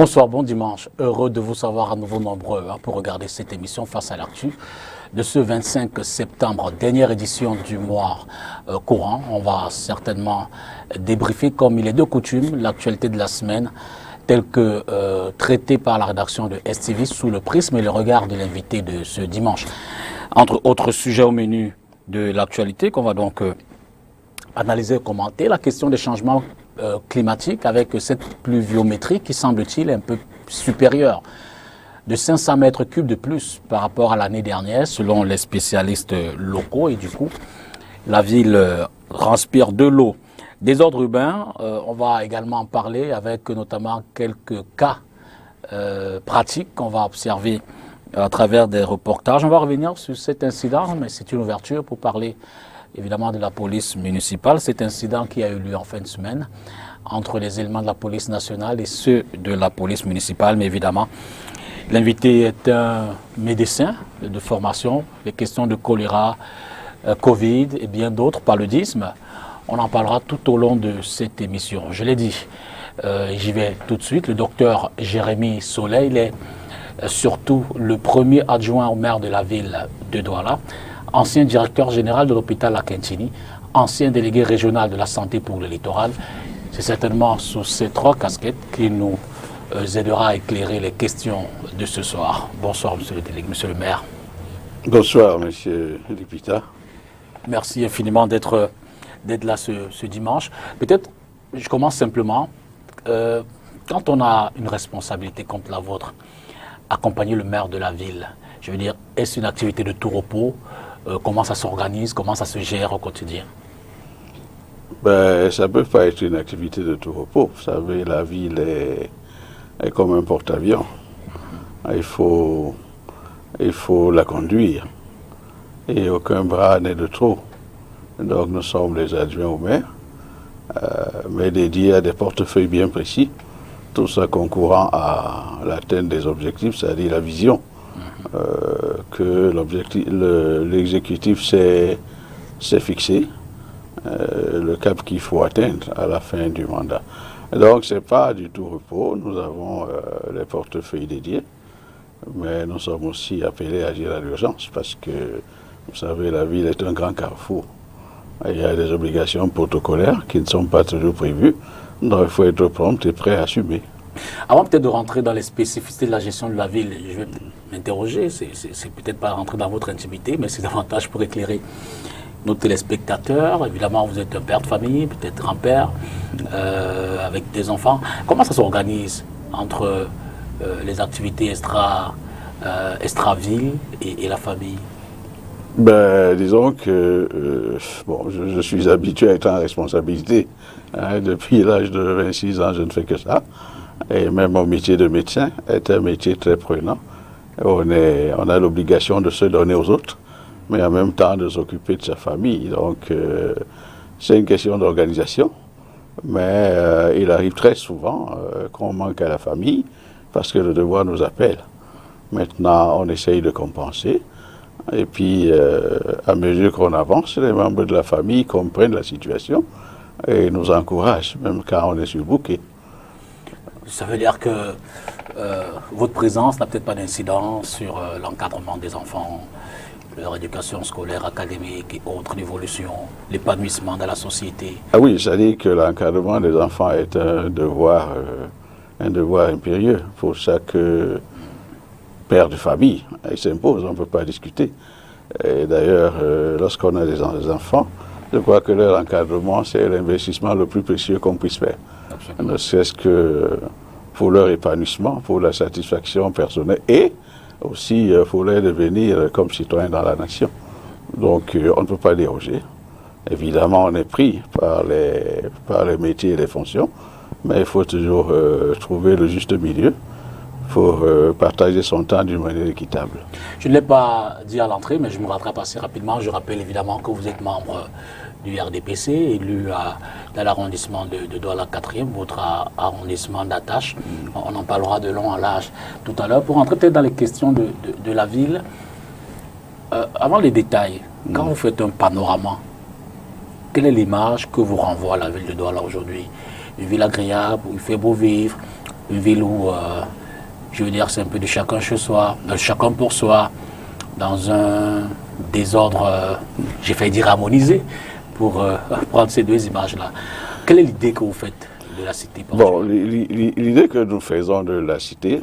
Bonsoir, bon dimanche. Heureux de vous savoir à nouveau nombreux pour regarder cette émission Face à l'actu de ce 25 septembre, dernière édition du mois courant. On va certainement débriefer, comme il est de coutume, l'actualité de la semaine, telle que traitée par la rédaction de STV sous le prisme et le regard de l'invité de ce dimanche. Entre autres sujets au menu de l'actualité qu'on va donc analyser et commenter, la question des changements climatique avec cette pluviométrie qui semble-t-il un peu supérieure de 500 mètres cubes de plus par rapport à l'année dernière selon les spécialistes locaux et du coup la ville transpire de l'eau. Désordre urbain, on va également en parler avec notamment quelques cas pratiques qu'on va observer à travers des reportages. On va revenir sur cet incident, mais c'est une ouverture pour parler évidemment de la police municipale. Cet incident qui a eu lieu en fin de semaine entre les éléments de la police nationale et ceux de la police municipale. Mais évidemment, l'invité est un médecin de formation. Les questions de choléra, Covid et bien d'autres, paludisme, on en parlera tout au long de cette émission. Je l'ai dit, j'y vais tout de suite. Le docteur Jérémy Soleil, il est surtout le premier adjoint au maire de la ville de Douala, ancien directeur général de l'hôpital à Kentini, ancien délégué régional de la santé pour le littoral. C'est certainement sous ces trois casquettes qui nous aidera à éclairer les questions de ce soir. Bonsoir, monsieur le délégué, monsieur le maire. Bonsoir, monsieur Lipita. Merci infiniment d'être là ce dimanche. Peut-être, je commence simplement. Quand on a une responsabilité comme la vôtre, accompagner le maire de la ville, je veux dire, est-ce une activité de tout repos? Comment ça s'organise, comment ça se gère au quotidien? Ça ne peut pas être une activité de tout repos. Vous savez, la ville est comme un porte-avions. Il faut la conduire. Et aucun bras n'est de trop. Donc nous sommes les adjoints au maire, mais dédiés à des portefeuilles bien précis, tout ça concourant à l'atteinte des objectifs, c'est-à-dire la vision. Que l'exécutif s'est fixé, le cap qu'il faut atteindre à la fin du mandat. Donc ce n'est pas du tout repos, nous avons les portefeuilles dédiés, mais nous sommes aussi appelés à agir à l'urgence parce que, vous savez, la ville est un grand carrefour. Il y a des obligations protocolaires qui ne sont pas toujours prévues, donc il faut être prompt et prêt à assumer. Avant peut-être de rentrer dans les spécificités de la gestion de la ville, je vais m'interroger, c'est peut-être pas rentrer dans votre intimité, mais c'est davantage pour éclairer nos téléspectateurs. Évidemment, vous êtes un père de famille, peut-être grand-père, avec des enfants. Comment ça s'organise entre les activités extra-ville et la famille? Disons que je suis habitué à être en responsabilité. Depuis l'âge de 26 ans, je ne fais que ça. Et même mon métier de médecin est un métier très prenant. On a l'obligation de se donner aux autres, mais en même temps de s'occuper de sa famille. Donc, c'est une question d'organisation. Mais il arrive très souvent qu'on manque à la famille parce que le devoir nous appelle. Maintenant, on essaye de compenser. Et puis, à mesure qu'on avance, les membres de la famille comprennent la situation et nous encouragent, même quand on est surbooké. Ça veut dire que votre présence n'a peut-être pas d'incidence sur l'encadrement des enfants, leur éducation scolaire, académique et autres évolutions, l'épanouissement dans la société. Ah oui, c'est-à-dire que l'encadrement des enfants est un devoir impérieux pour chaque père de famille. Il s'impose, on ne peut pas discuter. Et d'ailleurs, lorsqu'on a des enfants, je crois que leur encadrement, c'est l'investissement le plus précieux qu'on puisse faire. Absolument. Ne serait-ce que pour leur épanouissement, pour la satisfaction personnelle et aussi pour les devenir comme citoyens dans la nation. Donc on ne peut pas déroger. Évidemment, on est pris par les métiers et les fonctions, mais il faut toujours trouver le juste milieu pour partager son temps d'une manière équitable. Je ne l'ai pas dit à l'entrée, mais je me rattrape assez rapidement. Je rappelle évidemment que vous êtes membre du RDPC, élu dans l'arrondissement de Douala 4e, votre arrondissement d'attache. On en parlera de long en large tout à l'heure. Pour entrer peut-être dans les questions de la ville, avant les détails, quand vous faites un panorama, quelle est l'image que vous renvoie la ville de Douala aujourd'hui? Une ville agréable, où il fait beau vivre, une ville où, je veux dire, c'est un peu de chacun chez soi, de chacun pour soi, dans un désordre, j'ai failli dire harmonisé, pour prendre ces deux images-là. Quelle est l'idée que vous faites de la cité portuaire? Bon, l'idée que nous faisons de la cité,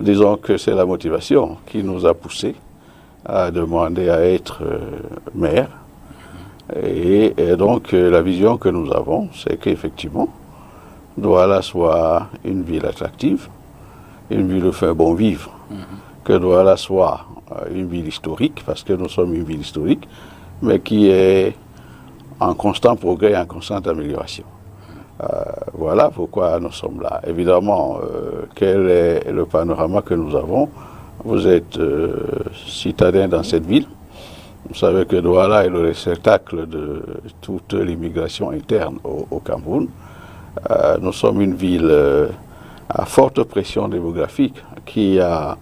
disons que c'est la motivation qui nous a poussés à demander à être maire. Et donc, la vision que nous avons, c'est qu'effectivement, Douala soit une ville attractive, une ville où fait bon vivre, que Douala soit une ville historique, parce que nous sommes une ville historique, mais qui est en constant progrès et en constante amélioration. Voilà pourquoi nous sommes là. Évidemment, quel est le panorama que nous avons? Vous êtes citadin dans cette ville. Vous savez que Douala est le réceptacle de toute l'immigration interne au Cameroun. Nous sommes une ville à forte pression démographique qui a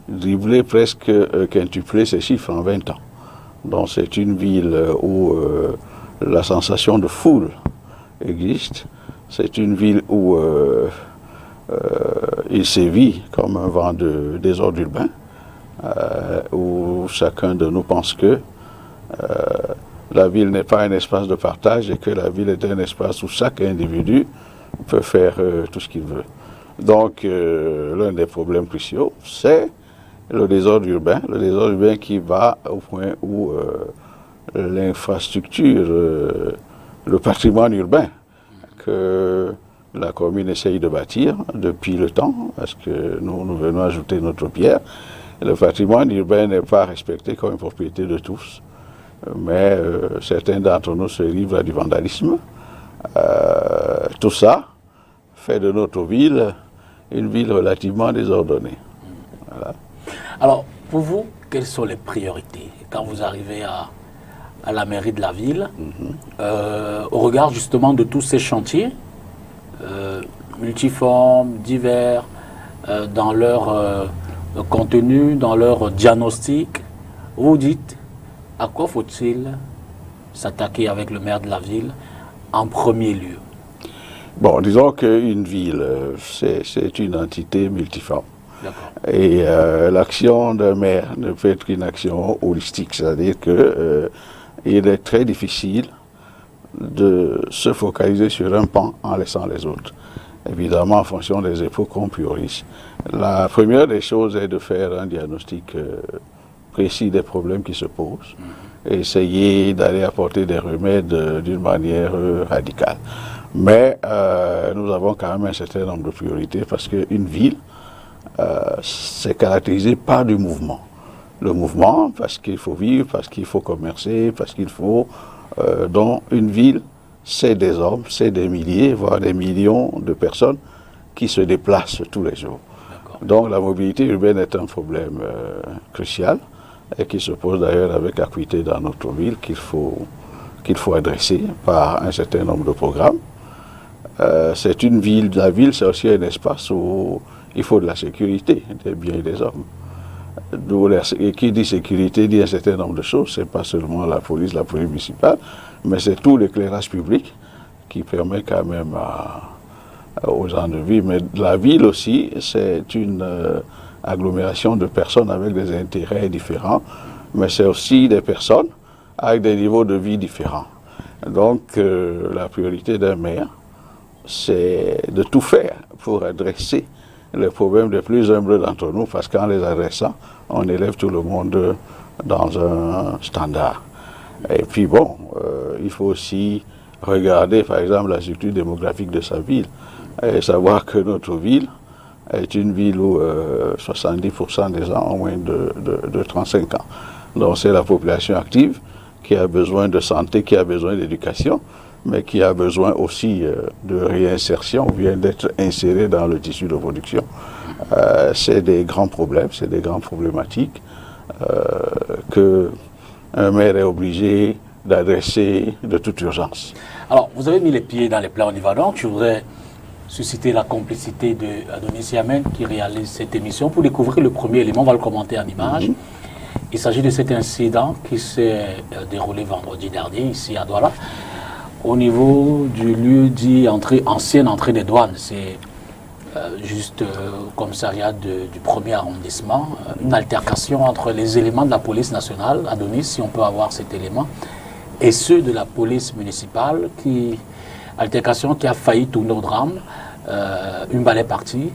dribblé presque quintuplé ses chiffres en 20 ans. Donc c'est une ville où la sensation de foule existe. C'est une ville où il sévit comme un vent de désordre urbain, où chacun de nous pense que la ville n'est pas un espace de partage et que la ville est un espace où chaque individu peut faire tout ce qu'il veut. Donc l'un des problèmes cruciaux, c'est le désordre urbain qui va au point où l'infrastructure, le patrimoine urbain que la commune essaye de bâtir depuis le temps, parce que nous venons ajouter notre pierre, le patrimoine urbain n'est pas respecté comme une propriété de tous, mais certains d'entre nous se livrent à du vandalisme. Tout ça fait de notre ville une ville relativement désordonnée. Voilà. Alors, pour vous, quelles sont les priorités quand vous arrivez à la mairie de la ville, au regard justement de tous ces chantiers multiformes, divers, dans leur contenu, dans leur diagnostic? Vous dites, à quoi faut-il s'attaquer avec le maire de la ville en premier lieu? Bon, disons qu'une ville, c'est une entité multiforme. Et l'action d'un maire ne peut être qu'une action holistique, c'est-à-dire qu'il est très difficile de se focaliser sur un pan en laissant les autres. Évidemment, en fonction des époques, on priorise. La première des choses est de faire un diagnostic précis des problèmes qui se posent et essayer d'aller apporter des remèdes d'une manière radicale. Mais nous avons quand même un certain nombre de priorités parce qu'une ville, c'est caractérisé par du mouvement. Le mouvement, parce qu'il faut vivre, parce qu'il faut commercer, parce qu'il faut... donc une ville, c'est des hommes, c'est des milliers, voire des millions de personnes qui se déplacent tous les jours. Donc la mobilité urbaine est un problème crucial et qui se pose d'ailleurs avec acuité dans notre ville qu'il faut adresser par un certain nombre de programmes. C'est une ville, la ville c'est aussi un espace où il faut de la sécurité des biens et des hommes. Et qui dit sécurité dit un certain nombre de choses, c'est pas seulement la police municipale, mais c'est tout l'éclairage public qui permet quand même aux gens de vivre. Mais la ville aussi, c'est une agglomération de personnes avec des intérêts différents, mais c'est aussi des personnes avec des niveaux de vie différents. Donc la priorité d'un maire, c'est de tout faire pour adresser les problèmes les plus humbles d'entre nous, parce qu'en les adressant, on élève tout le monde dans un standard. Et puis bon, il faut aussi regarder par exemple la structure démographique de sa ville et savoir que notre ville est une ville où 70% des gens ont moins de 35 ans. Donc c'est la population active qui a besoin de santé, qui a besoin d'éducation, mais qui a besoin aussi de réinsertion ou bien d'être inséré dans le tissu de production. C'est des grands problèmes, c'est des grandes problématiques qu'un maire est obligé d'adresser de toute urgence. Alors, vous avez mis les pieds dans les plats, on y va donc. Je voudrais susciter la complicité d'Adonis Yamen qui réalise cette émission pour découvrir le premier élément, on va le commenter en images. Il s'agit de cet incident qui s'est déroulé vendredi dernier ici à Douala, au niveau du lieu dit ancienne entrée des douanes, c'est juste commissariat du premier arrondissement, une altercation entre les éléments de la police nationale, Adonis, si on peut avoir cet élément, et ceux de la police municipale, altercation qui a failli tourner au drame. Une balle est partie,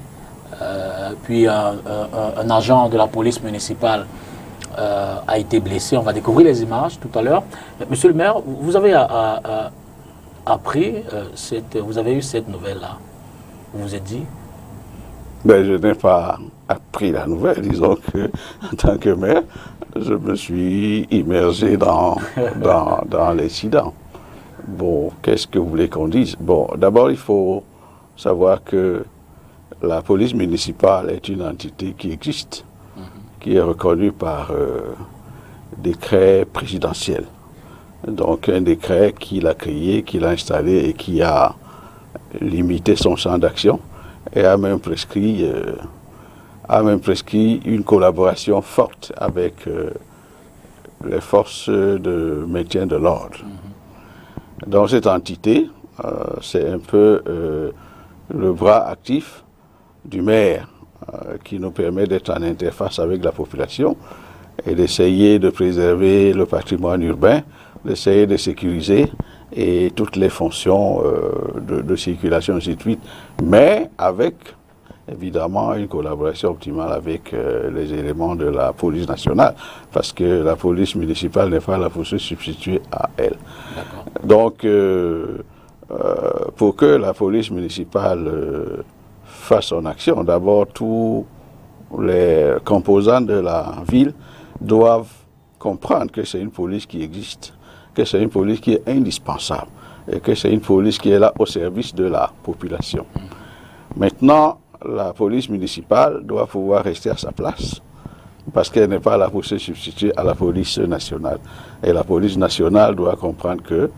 puis un agent de la police municipale a été blessé. On va découvrir les images tout à l'heure. Monsieur le maire, vous avez appris, vous avez eu cette nouvelle-là. Vous vous êtes dit? Ben, je n'ai pas appris la nouvelle. Disons que, en tant que maire, je me suis immergé dans l'incident. Bon, qu'est-ce que vous voulez qu'on dise? Bon, d'abord, il faut savoir que la police municipale est une entité qui existe, qui est reconnue par décret présidentiel. Donc, un décret qu'il a créé, qu'il a installé et qui a limité son champ d'action et a même prescrit une collaboration forte avec les forces de maintien de l'ordre. Donc cette entité, c'est un peu le bras actif du maire qui nous permet d'être en interface avec la population et d'essayer de préserver le patrimoine urbain, d'essayer de sécuriser et toutes les fonctions de circulation, ainsi de suite, mais avec évidemment une collaboration optimale avec les éléments de la police nationale, parce que la police municipale n'est pas là pour se substituer à elle. Donc, pour que la police municipale fasse son action, d'abord tous les composants de la ville doivent comprendre que c'est une police qui existe, que c'est une police qui est indispensable et que c'est une police qui est là au service de la population. Maintenant, la police municipale doit pouvoir rester à sa place parce qu'elle n'est pas là pour se substituer à la police nationale. Et la police nationale doit comprendre que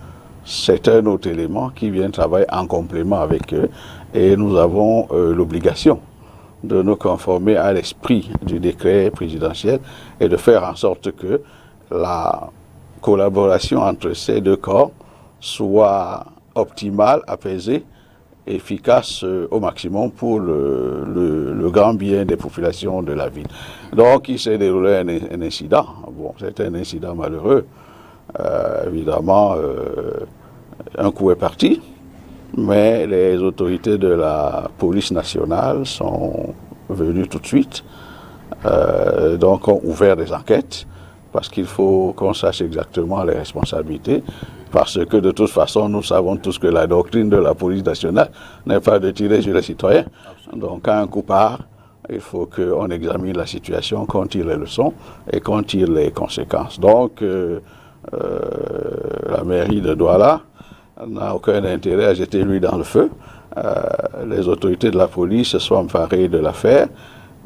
c'est un autre élément qui vient travailler en complément avec eux et nous avons l'obligation de nous conformer à l'esprit du décret présidentiel et de faire en sorte que la collaboration entre ces deux corps soit optimale, apaisée, efficace au maximum pour le grand bien des populations de la ville. Donc il s'est déroulé un incident. Bon, c'est un incident malheureux. Évidemment, un coup est parti, mais les autorités de la police nationale sont venues tout de suite, donc ont ouvert des enquêtes, parce qu'il faut qu'on sache exactement les responsabilités, parce que de toute façon, nous savons tous que la doctrine de la police nationale n'est pas de tirer sur les citoyens. Donc quand un coup part, il faut qu'on examine la situation, qu'on tire les leçons et qu'on tire les conséquences. Donc la mairie de Douala n'a aucun intérêt à jeter l'huile dans le feu. Les autorités de la police se sont emparées de l'affaire.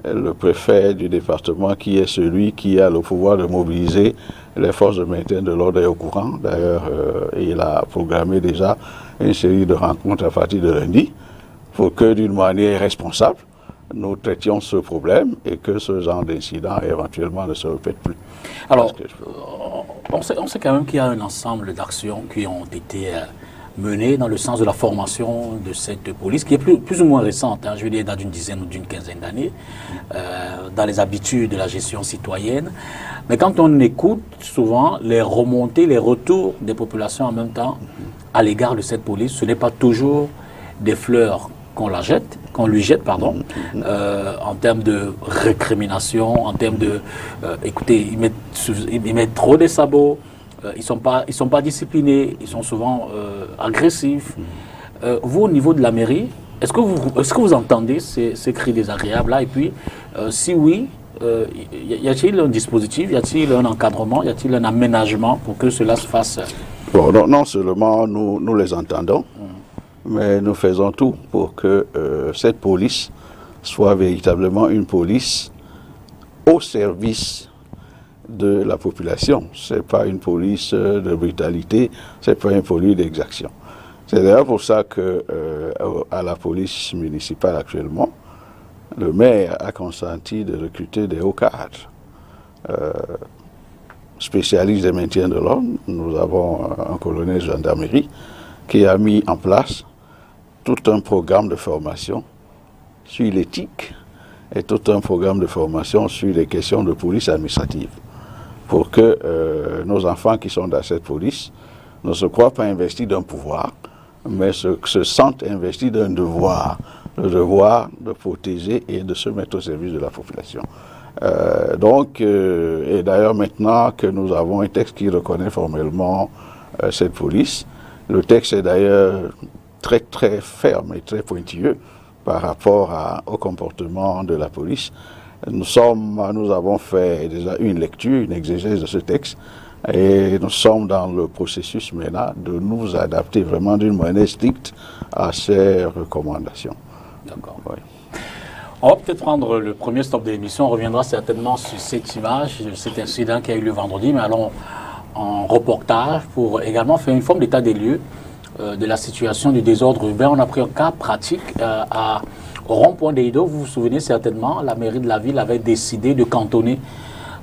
Le préfet du département, qui est celui qui a le pouvoir de mobiliser les forces de maintien de l'ordre, est au courant. D'ailleurs, il a programmé déjà une série de rencontres à partir de lundi pour que, d'une manière responsable, nous traitions ce problème et que ce genre d'incident éventuellement ne se répète plus. Alors, on sait quand même qu'il y a un ensemble d'actions qui ont été menées dans le sens de la formation de cette police, qui est plus ou moins récente, hein, je veux dire dans d'une dizaine ou d'une quinzaine d'années, dans les habitudes de la gestion citoyenne. Mais quand on écoute souvent les remontées, les retours des populations en même temps à l'égard de cette police, ce n'est pas toujours des fleurs qu'on lui jette, en termes de récrimination, en termes de, écoutez, ils mettent trop des sabots, ils sont pas disciplinés, ils sont souvent agressifs. Vous, au niveau de la mairie, est-ce que vous entendez ces cris désagréables-là? Et puis, si oui, y a-t-il un dispositif, y a-t-il un encadrement, y a-t-il un aménagement pour que cela se fasse? Bon, non seulement nous les entendons, mais nous faisons tout pour que cette police soit véritablement une police au service de la population. Ce n'est pas une police de brutalité, ce n'est pas une police d'exaction. C'est d'ailleurs pour ça que à la police municipale actuellement, le maire a consenti de recruter des hauts cadres spécialistes des maintiens de l'ordre. Nous avons un colonel de gendarmerie qui a mis en place tout un programme de formation sur l'éthique et tout un programme de formation sur les questions de police administrative pour que nos enfants qui sont dans cette police ne se croient pas investis d'un pouvoir, mais se sentent investis d'un devoir, le devoir de protéger et de se mettre au service de la population. Et d'ailleurs maintenant que nous avons un texte qui reconnaît formellement cette police, le texte est d'ailleurs très très ferme et très pointilleux par rapport au comportement de la police. Nous avons fait déjà une lecture, une exégèse de ce texte, et nous sommes dans le processus maintenant de nous adapter vraiment d'une manière stricte à ces recommandations. D'accord. Oui. On va peut-être prendre le premier stop de l'émission. On reviendra certainement sur cette image, cet incident qui a eu lieu vendredi, mais allons en reportage pour également faire une forme d'état des lieux de la situation du désordre urbain. On a pris un cas pratique au rond-point d'Eido. Vous vous souvenez certainement, la mairie de la ville avait décidé de cantonner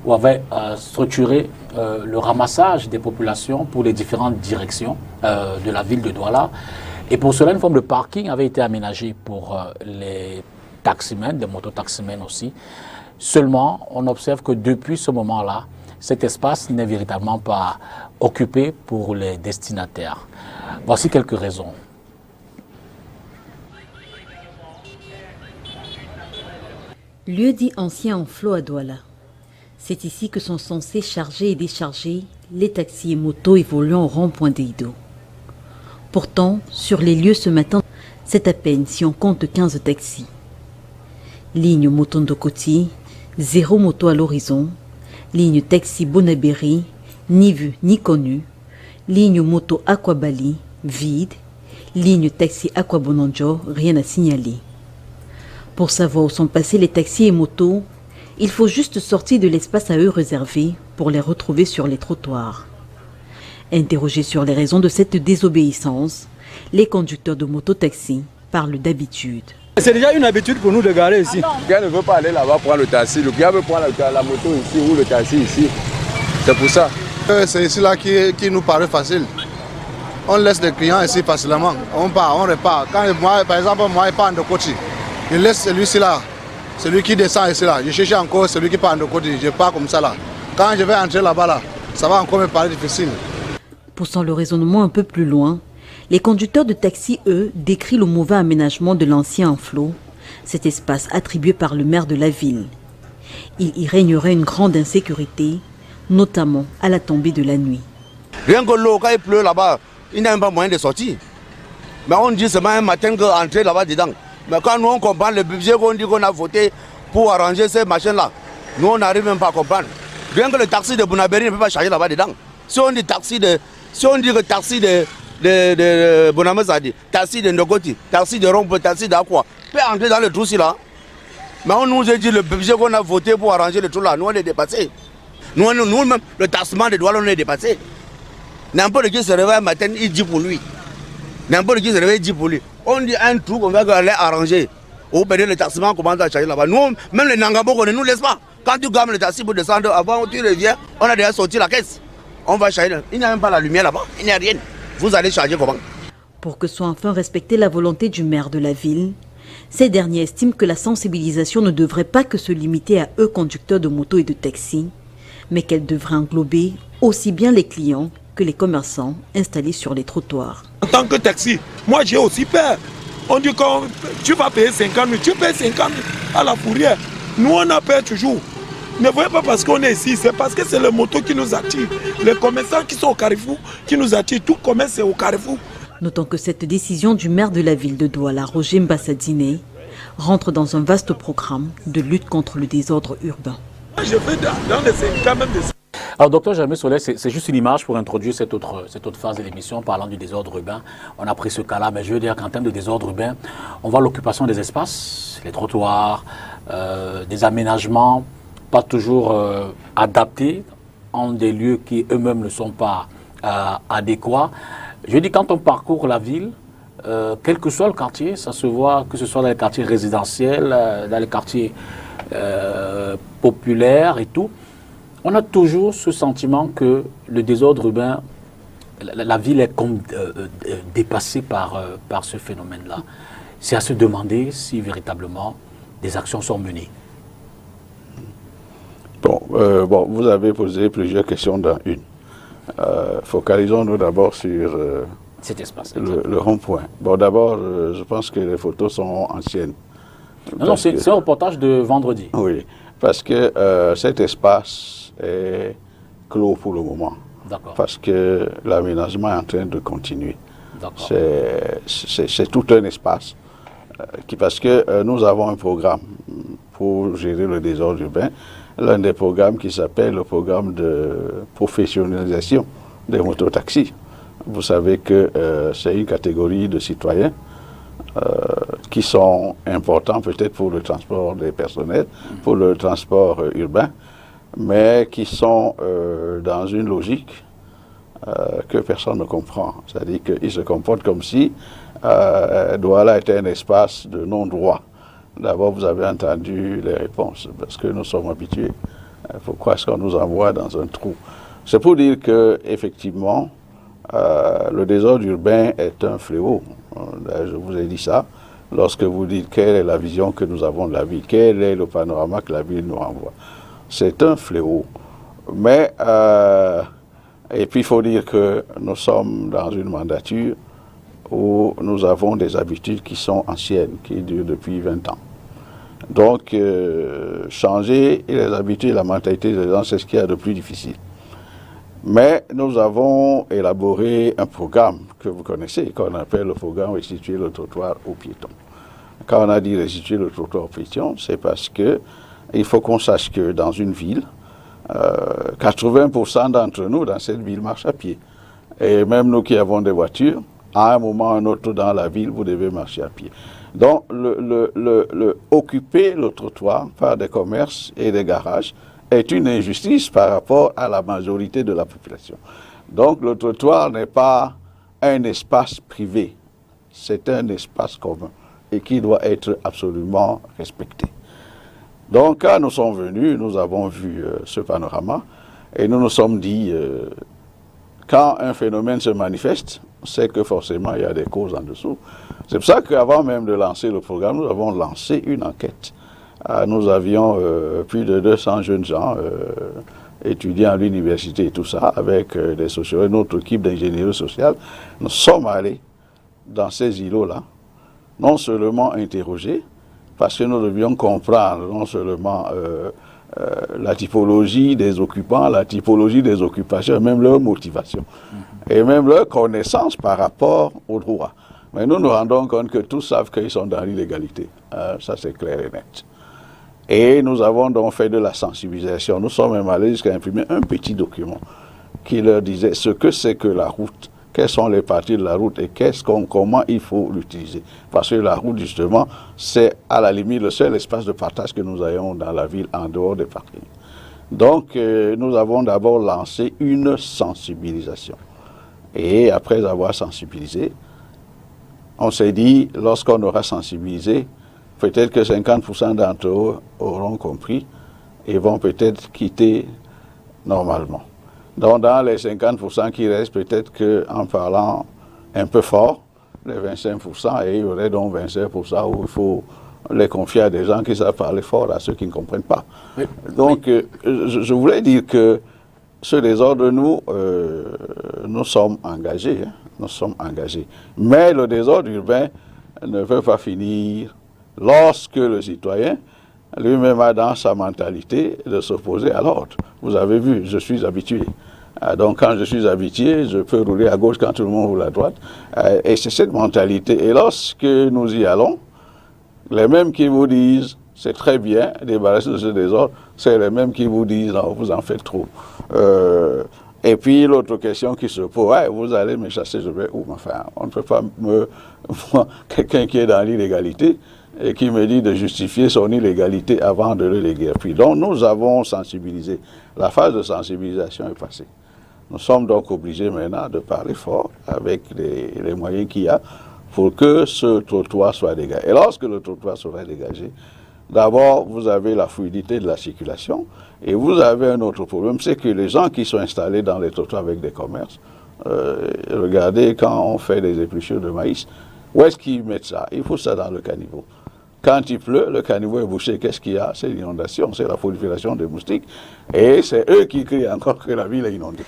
ou avait structuré le ramassage des populations pour les différentes directions de la ville de Douala. Et pour cela, une forme de parking avait été aménagée pour les taximens, des mototaximens aussi. Seulement, on observe que depuis ce moment-là, cet espace n'est véritablement pas occupé pour les destinataires. Voici quelques raisons. Lieu dit ancien en flot à Douala. C'est ici que sont censés charger et décharger les taxis et motos évoluant au rond-point d'Eido. Pourtant, sur les lieux ce matin, c'est à peine si on compte 15 taxis. Ligne Motondo Koti, 0 moto à l'horizon. Ligne taxi Bonaberi, ni vu ni connu. Ligne moto Aquabali, vide. Ligne taxi Aquabonanjo, rien à signaler. Pour savoir où sont passés les taxis et motos, il faut juste sortir de l'espace à eux réservé pour les retrouver sur les trottoirs. Interrogés sur les raisons de cette désobéissance, les conducteurs de moto-taxi parlent d'habitude. C'est déjà une habitude pour nous de garer ici. Le gars ne veut pas aller là-bas prendre le taxi, le gars veut prendre la moto ici ou le taxi ici. C'est pour ça. C'est ici là qui nous paraît facile. On laisse les clients ici facilement. On part, on repart. Quand moi, par exemple, moi je pars en Ndokoti, je laisse celui-ci là, celui qui descend ici là. Je cherche encore celui qui part en Ndokoti, je pars comme ça là. Quand je vais entrer là-bas là, ça va encore me paraître difficile. Poussant le raisonnement un peu plus loin, les conducteurs de taxi, eux, décrivent le mauvais aménagement de l'ancien enclos, cet espace attribué par le maire de la ville. Il y régnerait une grande insécurité, notamment à la tombée de la nuit. Rien que l'eau, quand il pleut là-bas, il n'y a même pas moyen de sortir. Mais on dit seulement un matin qu'entrer là-bas dedans. Mais quand nous on comprend le budget qu'on dit qu'on a voté pour arranger ces machines-là, nous on n'arrive même pas à comprendre. Rien que le taxi de Bonaberi ne peut pas charger là-bas dedans. Si on dit que taxi de Bonamazadi, taxi de Ndokoti, taxi de Rompe, taxi d'Aqua, peut entrer dans le trou là. Mais on nous a dit le budget qu'on a voté pour arranger le trou là, nous on est dépassé. Nous-mêmes, le taxement de Douala, on est dépassé. N'importe qui se réveille matin, il dit pour lui. N'importe qui se réveille, il dit pour lui. On dit un trou qu'on va aller arranger. Au pays, le taxement commence à charger là-bas. Nous, même les Nangabo, on ne nous laisse pas. Quand tu gammes le taxi pour descendre, avant tu reviens, on a déjà sorti la caisse. On va charger. Il n'y a même pas la lumière là-bas. Il n'y a rien. Vous allez charger comment? Pour que soit enfin respectée la volonté du maire de la ville, ces derniers estiment que la sensibilisation ne devrait pas que se limiter à eux conducteurs de moto et de taxi, mais qu'elle devrait englober aussi bien les clients que les commerçants installés sur les trottoirs. En tant que taxi, moi j'ai aussi peur. On dit que tu vas payer 50 000, tu payes 50 000 à la fourrière. Nous on a peur toujours. Ne voyez pas parce qu'on est ici, c'est parce que c'est le moto qui nous attire. Les commerçants qui sont au Carrefour, qui nous attirent, tout commerce c'est au Carrefour. Notons que cette décision du maire de la ville de Douala, Roger Mbassadine, rentre dans un vaste programme de lutte contre le désordre urbain. Je fais dans les syndicats même de... Alors, docteur Germain Soler, c'est juste une image pour introduire cette autre phase de l'émission parlant du désordre urbain. On a pris ce cas-là, mais je veux dire qu'en termes de désordre urbain, on voit l'occupation des espaces, les trottoirs, des aménagements pas toujours adaptés en des lieux qui eux-mêmes ne sont pas adéquats. Je dis quand on parcourt la ville, quel que soit le quartier, ça se voit, que ce soit dans les quartiers résidentiels, dans les quartiers populaires et tout, on a toujours ce sentiment que le désordre urbain la ville est comme dépassée par ce phénomène-là. C'est à se demander si véritablement des actions sont menées. Bon, vous avez posé plusieurs questions dans une. Focalisons-nous d'abord sur Cet espace. le rond-point. Bon, d'abord, je pense que les photos sont anciennes. Non, c'est un reportage de vendredi. Oui, parce que cet espace est clos pour le moment. D'accord. Parce que l'aménagement est en train de continuer. D'accord. C'est tout un espace. Parce que nous avons un programme pour gérer le désordre urbain, l'un des programmes qui s'appelle le programme de professionnalisation des mototaxis. Vous savez que c'est une catégorie de citoyens qui sont importants peut-être pour le transport des personnels, pour le transport urbain, mais qui sont dans une logique que personne ne comprend. C'est-à-dire qu'ils se comportent comme si Douala était un espace de non-droit. D'abord, vous avez entendu les réponses, parce que nous sommes habitués. Pourquoi est-ce qu'on nous envoie dans un trou? C'est pour dire que, effectivement, le désordre urbain est un fléau. Je vous ai dit ça. Lorsque vous dites quelle est la vision que nous avons de la ville, quel est le panorama que la ville nous renvoie. C'est un fléau. Mais, et puis il faut dire que nous sommes dans une mandature où nous avons des habitudes qui sont anciennes, qui durent depuis 20 ans. Donc, changer les habitudes et la mentalité des gens, c'est ce qu'il y a de plus difficile. Mais nous avons élaboré un programme que vous connaissez, qu'on appelle le programme Restituer le trottoir aux piétons. Quand on a dit restituer le trottoir aux piétons, c'est parce que il faut qu'on sache que dans une ville, 80% d'entre nous dans cette ville marchent à pied. Et même nous qui avons des voitures, à un moment ou un autre dans la ville, vous devez marcher à pied. Donc, occuper le trottoir par des commerces et des garages est une injustice par rapport à la majorité de la population. Donc, le trottoir n'est pas un espace privé, c'est un espace commun et qui doit être absolument respecté. Donc, quand nous sommes venus, nous avons vu ce panorama et nous nous sommes dit, quand un phénomène se manifeste, c'est que forcément il y a des causes en dessous. C'est pour ça qu'avant même de lancer le programme, nous avons lancé une enquête. Nous avions plus de 200 jeunes gens étudiants à l'université et tout ça, avec des sociologues, notre équipe d'ingénierie sociale. Nous sommes allés dans ces îlots-là, non seulement interroger, parce que nous devions comprendre non seulement la typologie des occupants, la typologie des occupations, même leur motivation, et même leur connaissance par rapport au droit. Mais nous nous rendons compte que tous savent qu'ils sont dans l'illégalité. Ça, c'est clair et net. Et nous avons donc fait de la sensibilisation. Nous sommes même allés jusqu'à imprimer un petit document qui leur disait ce que c'est que la route, quelles sont les parties de la route et comment il faut l'utiliser. Parce que la route, justement, c'est à la limite le seul espace de partage que nous ayons dans la ville en dehors des parkings. Donc, nous avons d'abord lancé une sensibilisation. Et après avoir sensibilisé, on s'est dit, lorsqu'on aura sensibilisé, peut-être que 50% d'entre eux auront compris et vont peut-être quitter normalement. Donc, dans les 50% qui restent, peut-être qu'en parlant un peu fort, les 25%, et il y aurait donc 25% où il faut les confier à des gens qui savent parler fort, à ceux qui ne comprennent pas. Oui. Donc, je voulais dire que ce désordre, nous sommes engagés. Hein, nous sommes engagés. Mais le désordre urbain ne peut pas finir lorsque le citoyen lui-même a dans sa mentalité de s'opposer à l'ordre. Vous avez vu, je suis habitué. Donc quand je suis habitué, je peux rouler à gauche quand tout le monde roule à droite. Et c'est cette mentalité. Et lorsque nous y allons, les mêmes qui vous disent, c'est très bien, débarrasser de ce désordre, c'est les mêmes qui vous disent, non, vous en faites trop. Et puis l'autre question qui se pose, ouais, vous allez me chasser, je vais où? Enfin, on ne peut pas quelqu'un qui est dans l'illégalité et qui me dit de justifier son illégalité avant de le léguer. Puis donc nous avons sensibilisé. La phase de sensibilisation est passée. Nous sommes donc obligés maintenant de parler fort avec les moyens qu'il y a pour que ce trottoir soit dégagé. Et lorsque le trottoir sera dégagé, d'abord, vous avez la fluidité de la circulation et vous avez un autre problème, c'est que les gens qui sont installés dans les trottoirs avec des commerces Regardez quand on fait des épluchures de maïs, où est-ce qu'ils mettent ça? Il faut ça dans le caniveau. Quand il pleut, le caniveau est bouché, qu'est-ce qu'il y a? C'est l'inondation, c'est la prolifération des moustiques. Et c'est eux qui crient encore que la ville est inondée.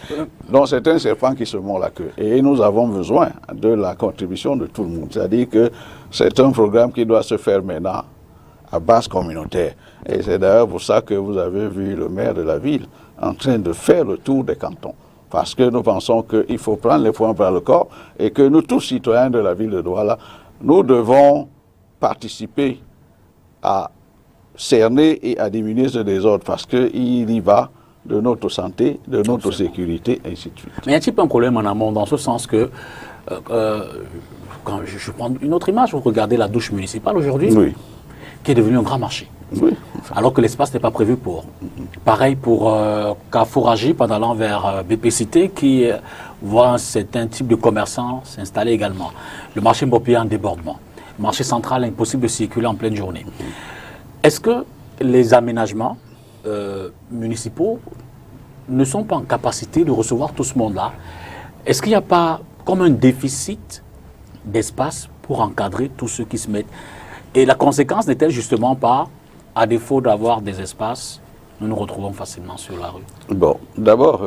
Donc c'est un serpent qui se mord la queue. Et nous avons besoin de la contribution de tout le monde. C'est-à-dire que c'est un programme qui doit se faire maintenant à base communautaire. Et c'est d'ailleurs pour ça que vous avez vu le maire de la ville en train de faire le tour des cantons. Parce que nous pensons qu'il faut prendre les poings par le corps et que nous, tous citoyens de la ville de Douala, nous devons participer à cerner et à diminuer ce désordre parce qu'il y va de notre santé, de notre sécurité, et ainsi de suite. Mais y a-t-il pas un problème en amont dans ce sens que, quand je prends une autre image, vous regardez la douche municipale aujourd'hui, Oui. qui est devenue un grand marché, Oui. alors que l'espace n'est pas prévu pour. Pareil pour Carrefour-Agi, pendant allant vers BPCité, qui voit un certain type de commerçants s'installer également. Le marché Mbopi en débordement. Le marché central, impossible de circuler en pleine journée. Est-ce que les aménagements municipaux ne sont pas en capacité de recevoir tout ce monde-là? Est-ce qu'il n'y a pas comme un déficit d'espace pour encadrer tous ceux qui se mettent? Et la conséquence n'est-elle justement pas, à défaut d'avoir des espaces, nous nous retrouvons facilement sur la rue? Bon, d'abord,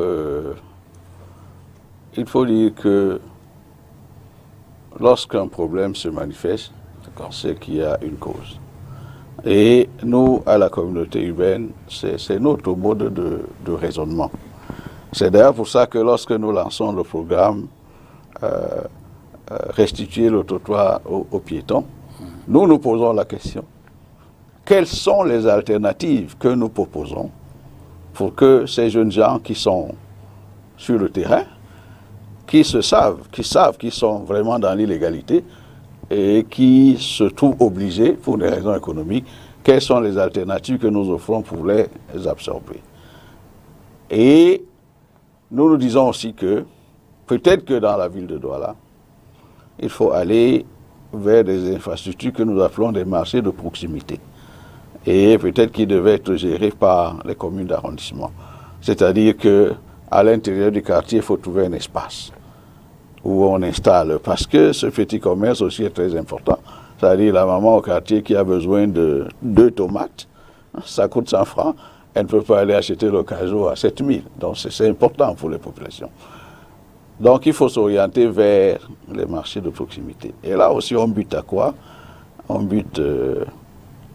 il faut dire que lorsqu'un problème se manifeste, c'est qu'il y a une cause. Et nous, à la communauté urbaine, c'est notre mode de raisonnement. C'est d'ailleurs pour ça que lorsque nous lançons le programme Restituer le trottoir aux piétons, nous nous posons la question, quelles sont les alternatives que nous proposons pour que ces jeunes gens qui sont sur le terrain, qui savent qu'ils sont vraiment dans l'illégalité et qui se trouvent obligés, pour des raisons économiques, quelles sont les alternatives que nous offrons pour les absorber. Et nous nous disons aussi que peut-être que dans la ville de Douala, il faut aller vers des infrastructures que nous appelons des marchés de proximité. Et peut-être qu'ils devaient être gérés par les communes d'arrondissement. C'est-à-dire qu'à l'intérieur du quartier, il faut trouver un espace où on installe. Parce que ce petit commerce aussi est très important. C'est-à-dire la maman au quartier qui a besoin de 2 tomates, ça coûte 100 francs. Elle ne peut pas aller acheter le cajou à 7000. Donc c'est important pour les populations. Donc il faut s'orienter vers les marchés de proximité. Et là aussi on bute à quoi? On bute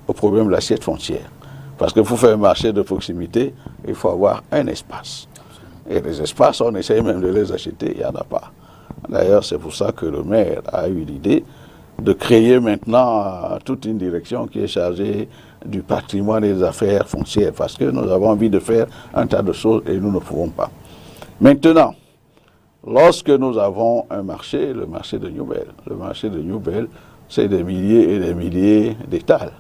au problème de l'assiette foncière. Parce que pour faire un marché de proximité, il faut avoir un espace. Et les espaces, on essaye même de les acheter, il n'y en a pas. D'ailleurs, c'est pour ça que le maire a eu l'idée de créer maintenant toute une direction qui est chargée du patrimoine et des affaires foncières. Parce que nous avons envie de faire un tas de choses et nous ne pouvons pas. Maintenant, lorsque nous avons un marché, le marché de Newbel, c'est des milliers et des milliers d'étals.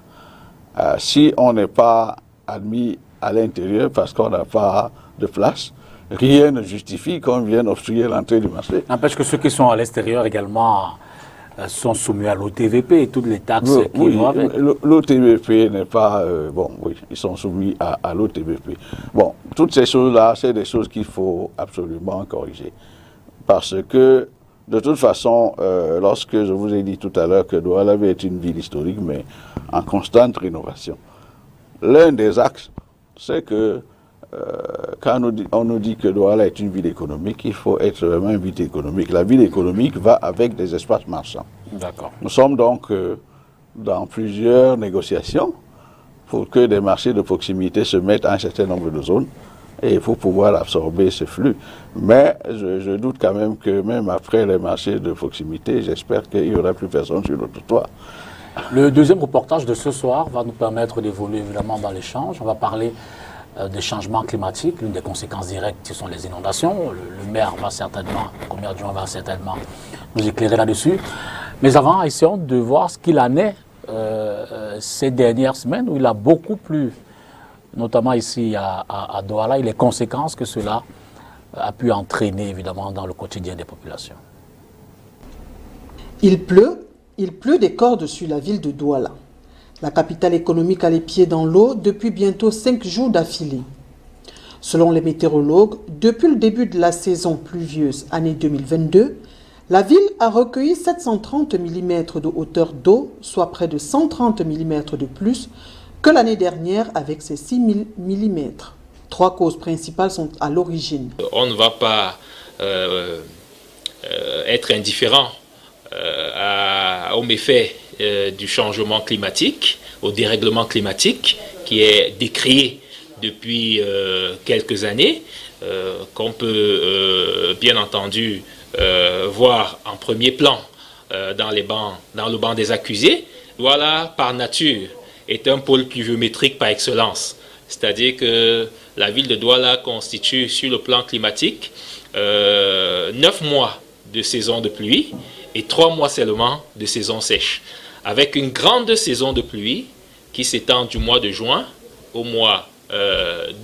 Si on n'est pas admis à l'intérieur parce qu'on n'a pas de place, rien ne justifie qu'on vienne obstruer l'entrée du marché. N'empêche que ceux qui sont à l'extérieur également sont soumis à l'OTVP et toutes les taxes qui vont avec. L'OTVP n'est pas... bon, oui, ils sont soumis à l'OTVP. Bon, toutes ces choses-là, c'est des choses qu'il faut absolument corriger. Parce que, de toute façon, lorsque je vous ai dit tout à l'heure que Douala avait été une ville historique, mais en constante rénovation, l'un des axes, c'est que quand on nous dit que Douala est une ville économique, il faut être vraiment une ville économique. La ville économique va avec des espaces marchands. D'accord. Nous sommes donc dans plusieurs négociations pour que des marchés de proximité se mettent à un certain nombre de zones et il faut pouvoir absorber ce flux. Mais je doute quand même que même après les marchés de proximité, j'espère qu'il n'y aura plus personne sur le trottoir. Le deuxième reportage de ce soir va nous permettre d'évoluer évidemment dans l'échange. On va parler des changements climatiques. L'une des conséquences directes, ce sont les inondations. Le maire va certainement, le premier adjoint va certainement nous éclairer là-dessus. Mais avant, essayons de voir ce qu'il en est ces dernières semaines où il a beaucoup plu, notamment ici à Douala, et les conséquences que cela a pu entraîner évidemment dans le quotidien des populations. Il pleut des cordes sur la ville de Douala. La capitale économique a les pieds dans l'eau depuis bientôt 5 jours d'affilée. Selon les météorologues, depuis le début de la saison pluvieuse année 2022, la ville a recueilli 730 mm de hauteur d'eau, soit près de 130 mm de plus que l'année dernière avec ses 6000 mm. 3 causes principales sont à l'origine. On ne va pas être indifférent aux méfaits du changement climatique, au dérèglement climatique qui est décrié depuis quelques années, qu'on peut bien entendu voir en premier plan dans le banc des accusés. Douala, par nature, est un pôle pluviométrique par excellence. C'est-à-dire que la ville de Douala constitue sur le plan climatique 9 mois de saison de pluie et 3 mois seulement de saison sèche, avec une grande saison de pluie qui s'étend du mois de juin au mois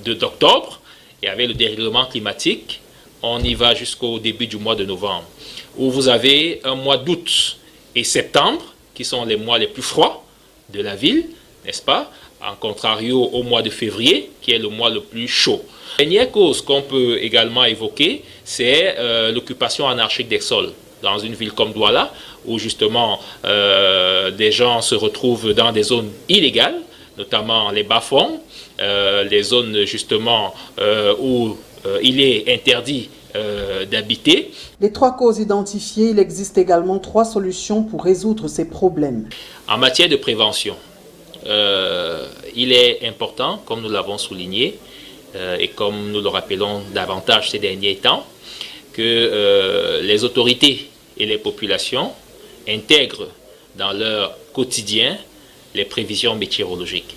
d'octobre, et avec le dérèglement climatique, on y va jusqu'au début du mois de novembre, où vous avez un mois d'août et septembre, qui sont les mois les plus froids de la ville, n'est-ce pas, en contrario au mois de février, qui est le mois le plus chaud. La dernière cause qu'on peut également évoquer, c'est l'occupation anarchique des sols dans une ville comme Douala, où justement des gens se retrouvent dans des zones illégales, notamment les bas-fonds, les zones justement où il est interdit d'habiter. Les 3 causes identifiées, il existe également 3 solutions pour résoudre ces problèmes. En matière de prévention, il est important, comme nous l'avons souligné, et comme nous le rappelons davantage ces derniers temps, que les autorités et les populations intègrent dans leur quotidien les prévisions météorologiques.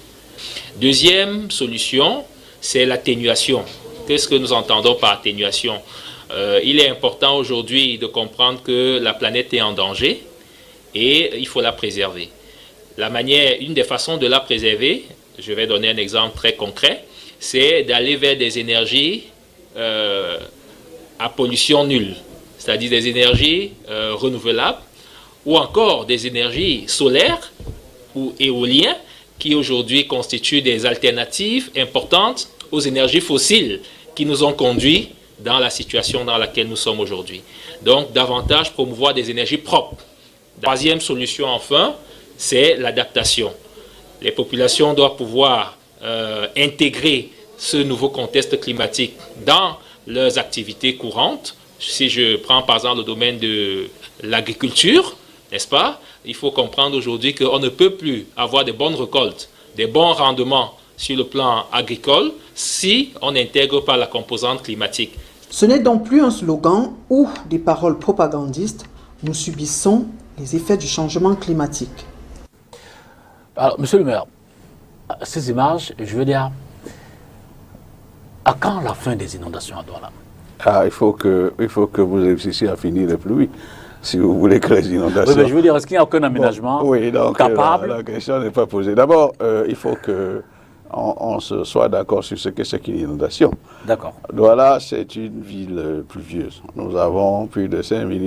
Deuxième solution, c'est l'atténuation. Qu'est-ce que nous entendons par atténuation? Il est important aujourd'hui de comprendre que la planète est en danger et il faut la préserver. Une des façons de la préserver, je vais donner un exemple très concret, c'est d'aller vers des énergies à pollution nulle, c'est-à-dire des énergies renouvelables ou encore des énergies solaires ou éoliennes qui aujourd'hui constituent des alternatives importantes aux énergies fossiles qui nous ont conduits dans la situation dans laquelle nous sommes aujourd'hui. Donc, davantage promouvoir des énergies propres. Troisième solution, enfin, c'est l'adaptation. Les populations doivent pouvoir intégrer ce nouveau contexte climatique dans leurs activités courantes. Si je prends par exemple le domaine de l'agriculture, n'est-ce pas? Il faut comprendre aujourd'hui qu'on ne peut plus avoir de bonnes récoltes, des bons rendements sur le plan agricole si on n'intègre pas la composante climatique. Ce n'est donc plus un slogan ou des paroles propagandistes. Nous subissons les effets du changement climatique. Alors, monsieur le maire, ces images, je veux dire, à quand la fin des inondations à Douala? Il faut que vous réussissiez à finir les pluies, si vous voulez que les inondations... Oui, mais je veux dire, est-ce qu'il n'y a aucun aménagement capable? La question n'est pas posée. D'abord, il faut qu'on se soit d'accord sur ce que c'est qu'une inondation. D'accord. Douala, c'est une ville pluvieuse. Nous avons plus de 5 000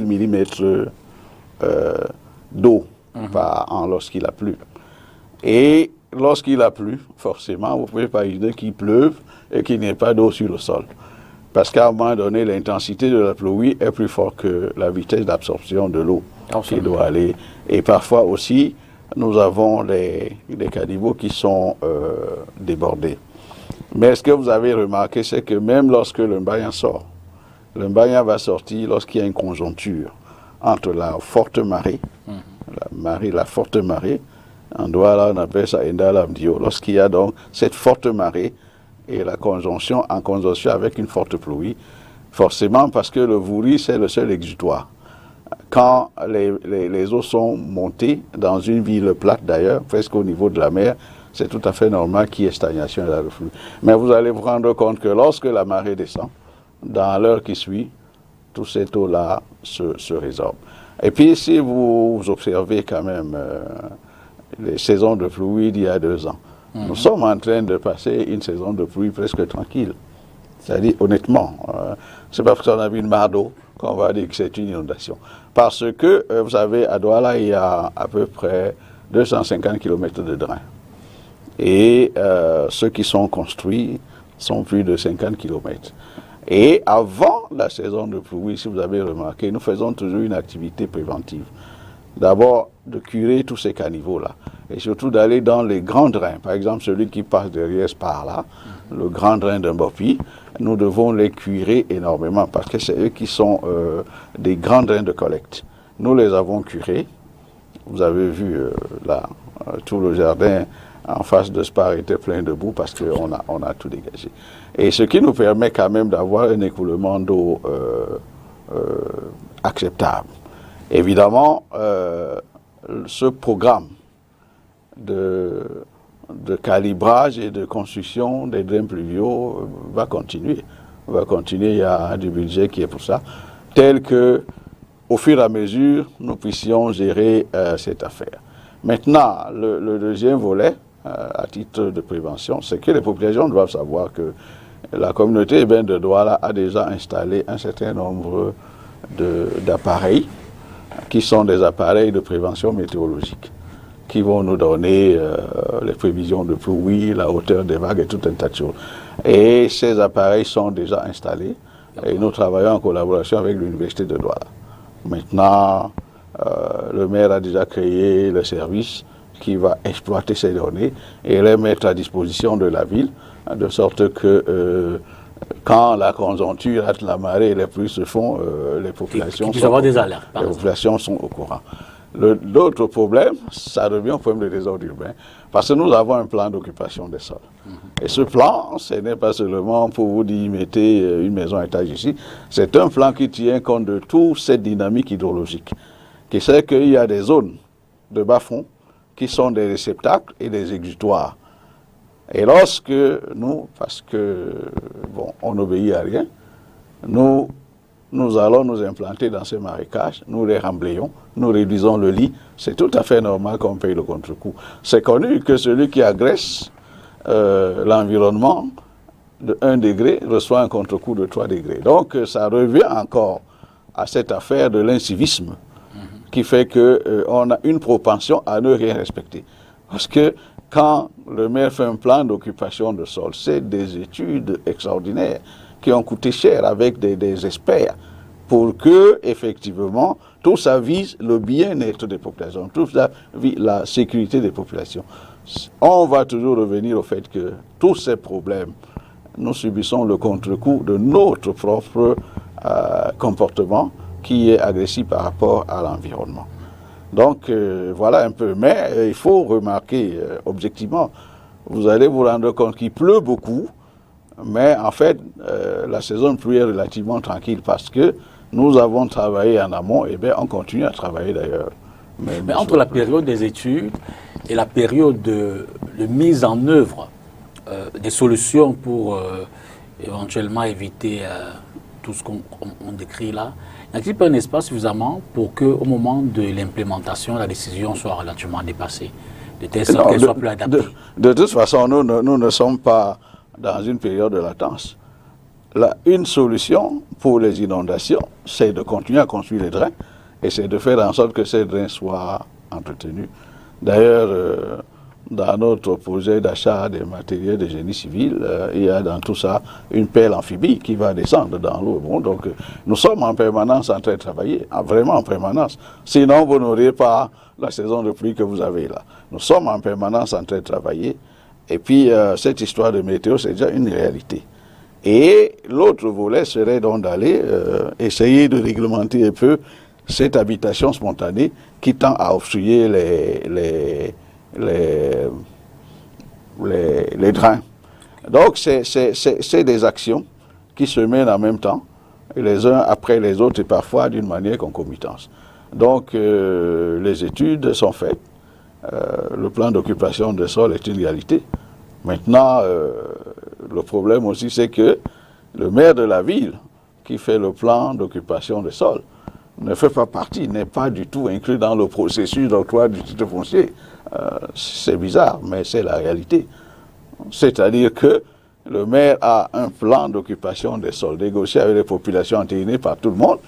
mm d'eau par an lorsqu'il a plu. Et lorsqu'il a plu, forcément, vous ne pouvez pas imaginer qu'il pleuve et qu'il n'y ait pas d'eau sur le sol. Parce qu'à un moment donné, l'intensité de la pluie est plus forte que la vitesse d'absorption de l'eau qui doit aller. Et parfois aussi, nous avons des caniveaux qui sont débordés. Mais ce que vous avez remarqué, c'est que même lorsque le Mbanya sort, le Mbanya va sortir lorsqu'il y a une conjoncture entre la forte marée, la forte marée, en Douala, on appelle ça Endala Mdio, lorsqu'il y a donc cette forte marée et la conjonction en conjonction avec une forte pluie, forcément parce que le Vouri, c'est le seul exutoire. Quand les eaux sont montées dans une ville plate d'ailleurs, presque au niveau de la mer, c'est tout à fait normal qu'il y ait stagnation et reflux. Mais vous allez vous rendre compte que lorsque la marée descend, dans l'heure qui suit, toute cette eau-là se résorbe. Et puis si vous observez quand même les saisons de pluie d'il y a 2 ans, nous sommes en train de passer une saison de pluie presque tranquille. C'est-à-dire, honnêtement, c'est pas parce qu'on a vu une mare d'eau qu'on va dire que c'est une inondation. Parce que, vous savez, à Douala, il y a à peu près 250 km de drains. Et ceux qui sont construits sont plus de 50 km. Et avant la saison de pluie, si vous avez remarqué, nous faisons toujours une activité préventive. D'abord, de curer tous ces caniveaux-là. Et surtout d'aller dans les grands drains. Par exemple, celui qui passe derrière par là, le grand drain de Mbopi, nous devons les curer énormément parce que c'est eux qui sont des grands drains de collecte. Nous les avons curés. Vous avez vu là, tout le jardin en face de Spar était plein de boue parce qu'on a tout dégagé. Et ce qui nous permet quand même d'avoir un écoulement d'eau acceptable. Évidemment, ce programme de calibrage et de construction des drains pluviaux va continuer. Il y a du budget qui est pour ça, tel que, au fur et à mesure, nous puissions gérer cette affaire. Maintenant, le deuxième volet, à titre de prévention, c'est que les populations doivent savoir que la communauté urbaine de Douala a déjà installé un certain nombre d'appareils qui sont des appareils de prévention météorologique qui vont nous donner les prévisions de pluie, la hauteur des vagues et tout un tas de choses. Et ces appareils sont déjà installés et nous travaillons en collaboration avec l'Université de Douala. Maintenant, le maire a déjà créé le service qui va exploiter ces données et les mettre à disposition de la ville, de sorte que quand la conjoncture, la marée et les pluies se font, les populations sont au courant. L'autre problème, ça revient au problème des désordres urbains, parce que nous avons un plan d'occupation des sols. Et ce plan, ce n'est pas seulement pour vous dire, mettez une maison à étage ici, c'est un plan qui tient compte de toute cette dynamique hydrologique, qui sait qu'il y a des zones de bas-fond qui sont des réceptacles et des exutoires. Et lorsque nous, parce que, bon, on n'obéit à rien, nous allons nous implanter dans ces marécages, nous les remblayons, nous réduisons le lit, c'est tout à fait normal qu'on paye le contre-coup. C'est connu que celui qui agresse l'environnement de 1 degré reçoit un contre-coup de 3 degrés. Donc ça revient encore à cette affaire de l'incivisme qui fait qu'on a une propension à ne rien respecter. Parce que quand le maire fait un plan d'occupation de sol, c'est des études extraordinaires qui ont coûté cher avec des experts pour que, effectivement, tout ça vise le bien-être des populations, tout ça vise la sécurité des populations. On va toujours revenir au fait que tous ces problèmes, nous subissons le contre-coup de notre propre comportement qui est agressif par rapport à l'environnement. Donc voilà un peu, mais il faut remarquer objectivement, vous allez vous rendre compte qu'il pleut beaucoup, mais en fait la saison de pluie est relativement tranquille parce que nous avons travaillé en amont et bien on continue à travailler d'ailleurs. Mais entre la période des études et la période de mise en œuvre des solutions pour éventuellement éviter tout ce qu'on décrit là, n'y a-t-il pas un espace suffisamment pour qu'au moment de l'implémentation, la décision soit relativement dépassée, de telle sorte qu'elle soit plus adaptée? De toute façon, nous ne sommes pas dans une période de latence. Une solution pour les inondations, c'est de continuer à construire les drains et c'est de faire en sorte que ces drains soient entretenus. D'ailleurs, dans notre projet d'achat des matériels de génie civil, il y a dans tout ça une pelle amphibie qui va descendre dans l'eau. Bon, donc nous sommes en permanence en train de travailler, vraiment en permanence. Sinon, vous n'aurez pas la saison de pluie que vous avez là. Nous sommes en permanence en train de travailler. Et puis, cette histoire de météo, c'est déjà une réalité. Et l'autre volet serait donc d'aller essayer de réglementer un peu cette habitation spontanée qui tend à obstruer les drains. Donc, c'est des actions qui se mènent en même temps, les uns après les autres et parfois d'une manière concomitante. Donc, les études sont faites. Le plan d'occupation des sols est une réalité. Maintenant, le problème aussi, c'est que le maire de la ville, qui fait le plan d'occupation des sols, ne fait pas partie, n'est pas du tout inclus dans le processus d'octroi du titre foncier. C'est bizarre, mais c'est la réalité. C'est-à-dire que le maire a un plan d'occupation des sols négocié avec les populations entérinées par tout le monde,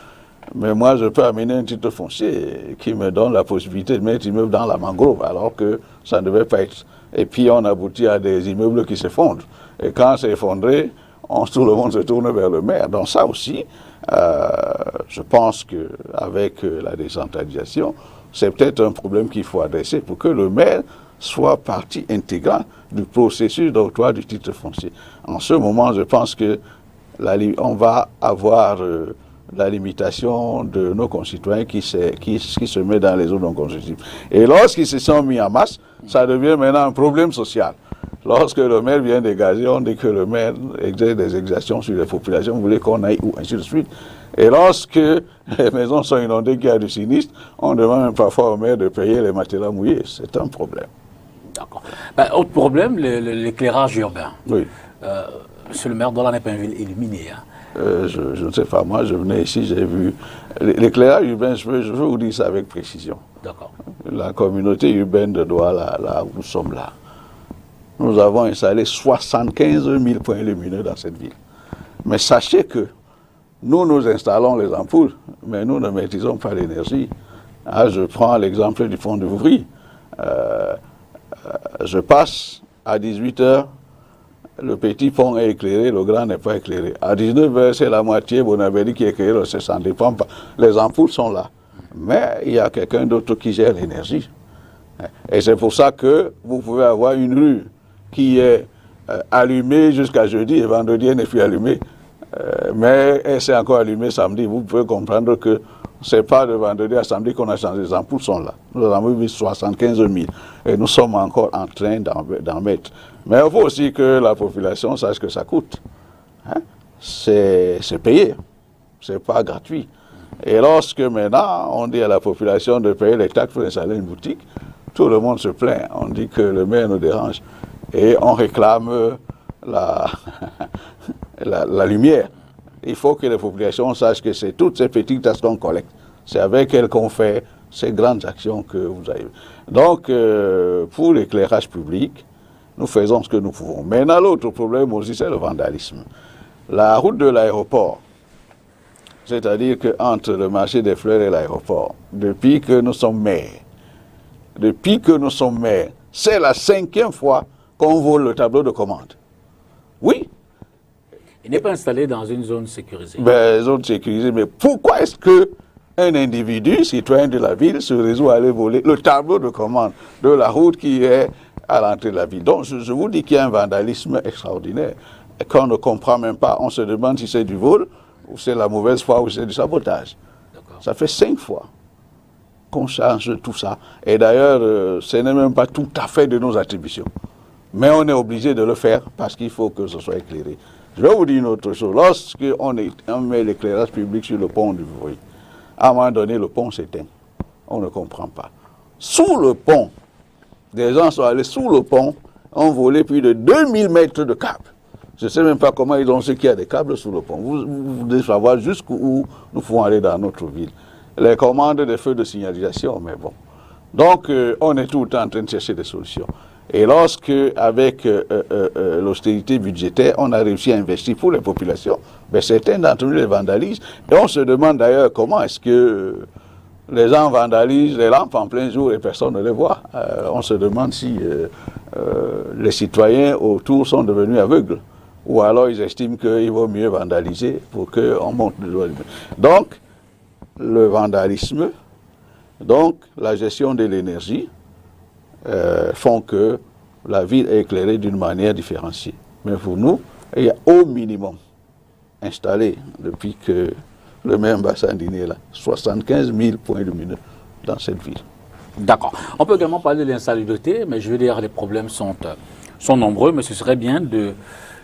mais moi je peux amener un titre foncier qui me donne la possibilité de mettre l'immeuble dans la mangrove, alors que ça ne devait pas être Et puis on aboutit à des immeubles qui s'effondrent. Et quand c'est effondré, tout le monde se tourne vers le maire. Donc ça aussi, je pense qu'avec la décentralisation, c'est peut-être un problème qu'il faut adresser pour que le maire soit partie intégrante du processus d'octroi du titre foncier. En ce moment, je pense que on va avoir la limitation de nos concitoyens qui se met dans les zones non constructibles. Et lorsqu'ils se sont mis en masse, ça devient maintenant un problème social. Lorsque le maire vient dégager, on dit que le maire exerce des exactions sur les populations, vous voulez qu'on aille où, ainsi de suite. Et lorsque les maisons sont inondées, qu'il y a du sinistre, on demande même parfois au maire de payer les matériaux mouillés. C'est un problème. D'accord. Autre problème, l'éclairage urbain. Oui. Monsieur le maire, Douala n'est pas une ville illuminée. Hein. Je ne sais pas, moi je venais ici, j'ai vu l'éclairage urbain, je veux vous dire ça avec précision. D'accord. La communauté urbaine de Douala, là où nous sommes là, nous avons installé 75 000 points lumineux dans cette ville. Mais sachez que nous installons les ampoules, mais nous ne maîtrisons pas l'énergie. Je prends l'exemple du pont de Vouvry. Je passe à 18 h, le petit pont est éclairé, le grand n'est pas éclairé. À 19 h, c'est la moitié, Bonaveri qui est éclairé, ça ne dépend pas. Les ampoules sont là. Mais il y a quelqu'un d'autre qui gère l'énergie. Et c'est pour ça que vous pouvez avoir une rue qui est allumée jusqu'à jeudi et vendredi elle n'est plus allumée. Mais elle s'est encore allumée samedi. Vous pouvez comprendre que ce n'est pas de vendredi à samedi qu'on a changé. Les ampoules sont là. Nous avons mis 75 000 et nous sommes encore en train d'en mettre. Mais il faut aussi que la population sache que ça coûte. Hein? C'est payé. Ce n'est pas gratuit. Et lorsque maintenant on dit à la population de payer les taxes pour installer une boutique, tout le monde se plaint. On dit que le maire nous dérange. Et on réclame la lumière. Il faut que les populations sachent que c'est toutes ces petites taxes qu'on collecte. C'est avec elles qu'on fait ces grandes actions que vous avez. Donc, pour l'éclairage public, nous faisons ce que nous pouvons. Maintenant, l'autre problème aussi, c'est le vandalisme. La route de l'aéroport, c'est-à-dire qu'entre le marché des fleurs et l'aéroport, depuis que nous sommes maires, c'est la 5e fois qu'on vole le tableau de commande. Oui. Il n'est pas installé dans une zone sécurisée. Zone sécurisée, mais pourquoi est-ce qu'un individu, citoyen de la ville, se résout à aller voler le tableau de commande de la route qui est à l'entrée de la ville? Donc je vous dis qu'il y a un vandalisme extraordinaire qu'on ne comprend même pas. On se demande si c'est du vol, ou c'est la mauvaise foi, ou c'est du sabotage. Ça fait 5 fois qu'on change tout ça. Et d'ailleurs, ce n'est même pas tout à fait de nos attributions. Mais on est obligé de le faire parce qu'il faut que ce soit éclairé. Je vais vous dire une autre chose. Lorsqu'on met l'éclairage public sur le pont du Vouvry, à un moment donné, le pont s'éteint. On ne comprend pas. Sous le pont, des gens sont allés sous le pont, ont volé plus de 2000 mètres de câbles. Je ne sais même pas comment ils ont su qu'il y a des câbles sous le pont. Vous devez savoir jusqu'où nous pouvons aller dans notre ville. Les commandes des feux de signalisation, mais bon. Donc, on est tout le temps en train de chercher des solutions. Et lorsque, avec l'austérité budgétaire, on a réussi à investir pour les populations, certains d'entre nous les vandalisent. Et on se demande d'ailleurs comment est-ce que les gens vandalisent les lampes en plein jour et personne ne les voit. On se demande si les citoyens autour sont devenus aveugles. Ou alors ils estiment qu'il vaut mieux vandaliser pour qu'on monte le doigt. Donc, le vandalisme, donc la gestion de l'énergie, font que la ville est éclairée d'une manière différenciée. Mais pour nous, il y a au minimum installé, depuis que le maire Mbassandine est là, 75 000 points lumineux dans cette ville. D'accord. On peut également parler de l'insalubrité, mais je veux dire, les problèmes sont nombreux, mais ce serait bien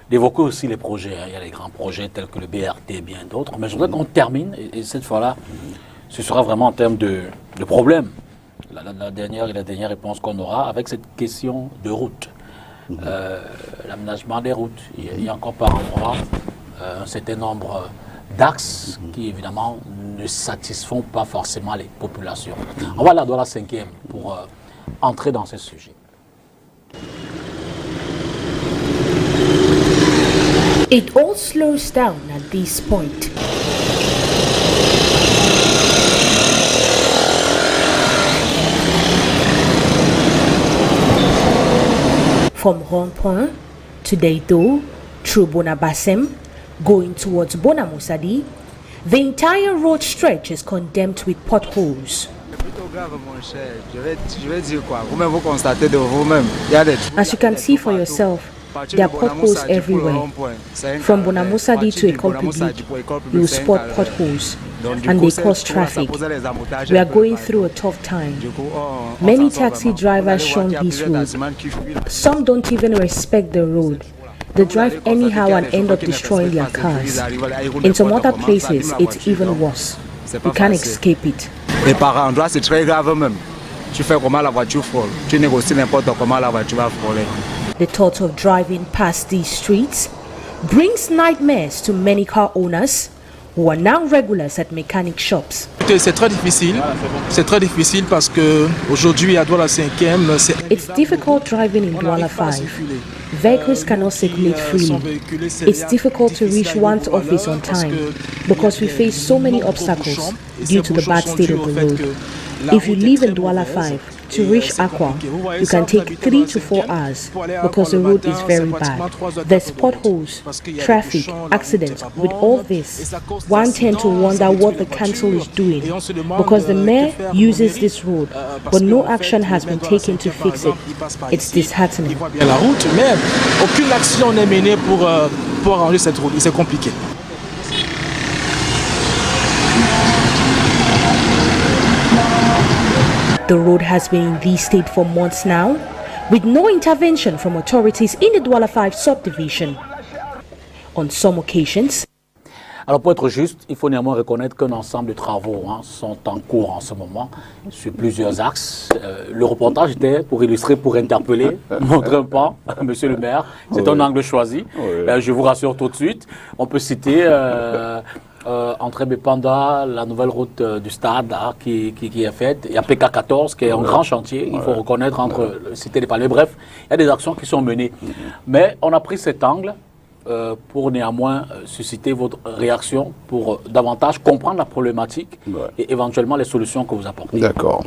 d'évoquer aussi les projets. Il y a les grands projets tels que le BRT et bien d'autres, mais je voudrais qu'on termine, et cette fois-là, ce sera vraiment en termes de problèmes. La dernière réponse qu'on aura avec cette question de route. L'aménagement des routes. Il y a encore par endroit un certain nombre d'axes qui, évidemment, ne satisfont pas forcément les populations. On va là dans la 5e pour entrer dans ce sujet. It all slows down at this point. From Rond-Point to Deido, through Bonabassem, going towards Bonamoussadi, the entire road stretch is condemned with potholes. As you can see for yourself, there are potholes everywhere. From Bonamoussadi to Ekompidi, you will spot potholes and they cause traffic. We are going through a tough time. Many taxi drivers shun this road. Some don't even respect the road. They drive anyhow and end up destroying their cars. In some other places, it's even worse. You can't escape it. Et par endroits, c'est très grave même. Tu fais comment la voiture frôle. Tu négocies n'importe comment la voiture va frôler. The thought of driving past these streets brings nightmares to many car owners who are now regulars at mechanic shops. C'est très difficile parce que aujourd'hui à Douala 5e, it's difficult driving in Douala 5. Vehicles cannot circulate freely. It's difficult to reach one's office on time because we face so many obstacles due to the bad state of the road. If you live in Douala 5, to reach Aqua, you can take 3 to 4 hours because the road is very bad. There's potholes, traffic, accidents. With all this, one tends to wonder what the council is doing because the mayor uses this road, but no action has been taken to fix it. It's disheartening. La route, mais aucune action n'est menée pour arranger cette route. C'est compliqué. The road has been in this state for months now, with no intervention from authorities in the Douala 5 subdivision. On some occasions, alors pour être juste, il faut néanmoins reconnaître qu'un ensemble de travaux sont en cours en ce moment sur plusieurs axes. Le reportage était pour illustrer, pour interpeller, montrer un pas, monsieur le maire. C'est un angle choisi. Je vous rassure tout de suite. On peut citer entre Bépanda, la nouvelle route du stade qui est faite. Il y a PK14 qui est un grand chantier, il faut reconnaître, entre Cité des Palais. Bref, il y a des actions qui sont menées. Mais on a pris cet angle pour néanmoins susciter votre réaction, pour davantage comprendre la problématique et éventuellement les solutions que vous apportez. D'accord.